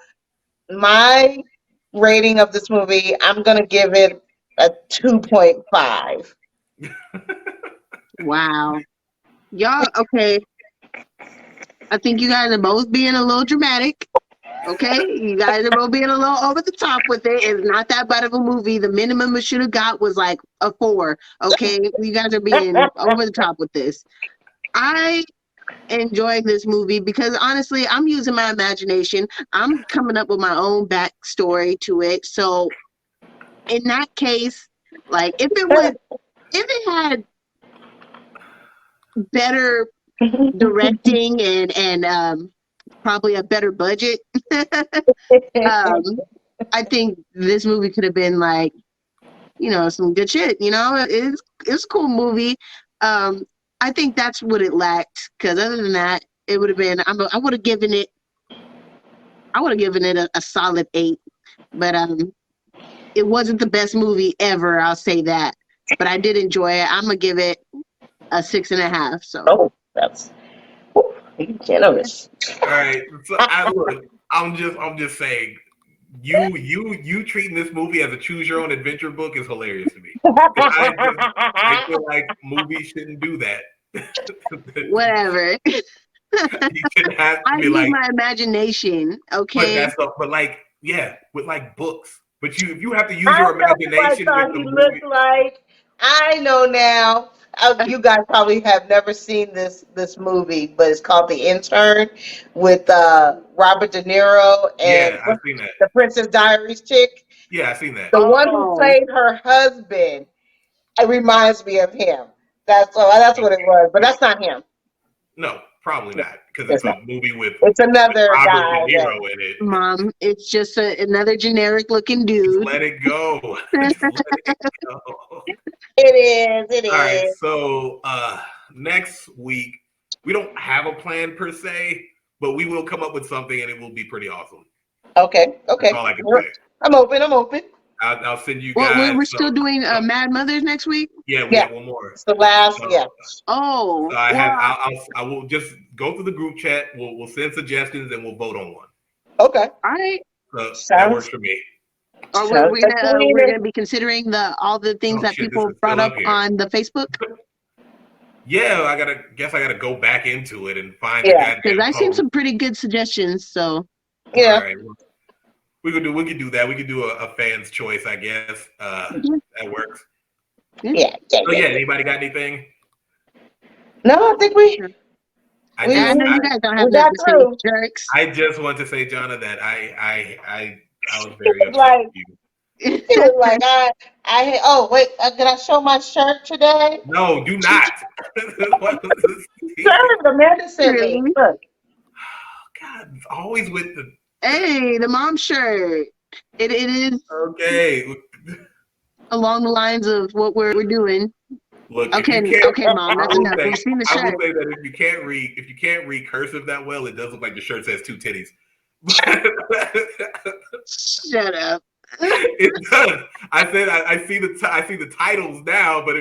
my rating of this movie, I'm going to give it a 2.5. Wow. Y'all, okay. I think you guys are both being a little dramatic. Okay, you guys are both being a little over the top with it. It's not that bad of a movie. The minimum we should have got was like a 4. Okay, you guys are being over the top with this. I enjoy this movie because honestly, I'm using my imagination. I'm coming up with my own backstory to it. So in that case, like if it had better directing and probably a better budget, I think this movie could have been like, some good shit. It's a cool movie. I think that's what it lacked, because other than that, it would have been. I would have given it a solid 8, but it wasn't the best movie ever. I'll say that, but I did enjoy it. I'm gonna give it a 6.5. So that's generous. All right, so I'm just saying, you treating this movie as a choose your own adventure book is hilarious to me. I feel like movies shouldn't do that. Whatever. You shouldn't have to I be like my imagination. Okay. But like, yeah, with like books. But if you have to use your imagination with the movie. Like, I know now. You guys probably have never seen this movie, but it's called The Intern with Robert De Niro and I've seen that. The Princess Diaries chick. Yeah, I've seen that. The one who played her husband, it reminds me of him. That's what it was, but that's not him. No, probably not, because it's a movie with another Robert guy De Niro in it. Mom, it's just another generic looking dude. Just let it go. Just let it go. It is. All right, so next week we don't have a plan per se, but we will come up with something, and it will be pretty awesome. Okay. That's all I can say. I'm open. I'll send you guys. Well, we're still doing Mad Mothers next week. Yeah, we have one more. It's the last. Oh. So I will just go through the group chat. We'll send suggestions, and we'll vote on one. Okay. All right. So that works for me. We're gonna be considering all the things that people brought up on the Facebook. Yeah, I gotta go back into it and find. Because I've seen some pretty good suggestions. So yeah, all right. We could do that. We could do a fan's choice, I guess. That works. Yeah. So anybody got anything? No, I think we. I know you guys don't have nothing to say, jerks. I just want to say, Jonna, that I was very upset like, with you. he was like, oh, wait, can I show my shirt today? No, do not. What was this? Sure, Amanda sent me. Really? Look. God, it's always with the. Hey, the mom shirt. It is Okay. along the lines of what we're doing. Look, if Okay, you can't, okay, mom, that's enough. We've seen the I will shirt. say that if you can't read cursive that well, it does look like the shirt says 2 titties. Shut up. It does. I said I see the titles now, but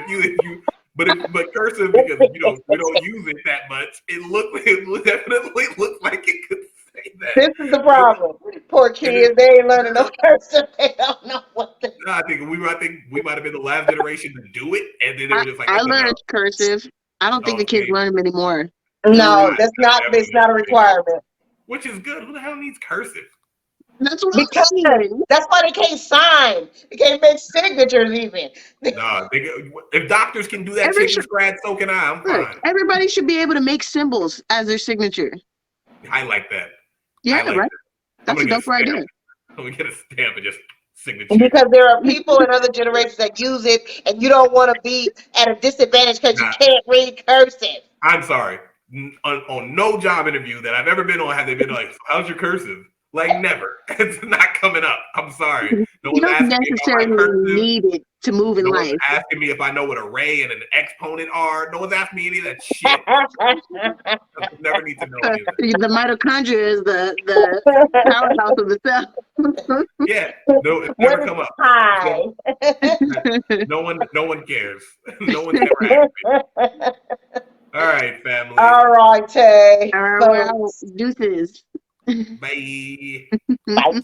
but cursive, because we don't use it that much. It definitely looks like it could say that. This is the problem. Poor kids, they ain't learning no cursive. They don't know what to do. No, I think we might have been the last generation to do it, and then they were just like, I oh, no. learned cursive. I don't think the kids learn them anymore. No, it's not a requirement. Which is good. Who the hell needs cursive? That's what Because I'm saying. that's why they can't sign. They can't make signatures even. No, if doctors can do that chicken scratch, so can I. I'm fine. Everybody should be able to make symbols as their signature. I like that. Yeah, right. That's a dope idea. I'm gonna get a stamp and just signature. Because there are people in other generations that use it, and you don't want to be at a disadvantage because you can't read cursive. I'm sorry. On no job interview that I've ever been on have they been like, "How's your cursive?" Like, never. It's not coming up. I'm sorry. No You one's don't asking me necessarily about my cursive. need it to move in No life. one's asking me if I know what a ray and an exponent are. No one's asking me any of that shit. I never need to know any of that. The mitochondria is the powerhouse of the cell. Yeah, no, it's never come up. Hi. No one cares. No one's ever asked me. All right, family. All right, Tay. All right, well, deuces. Bye. Bye.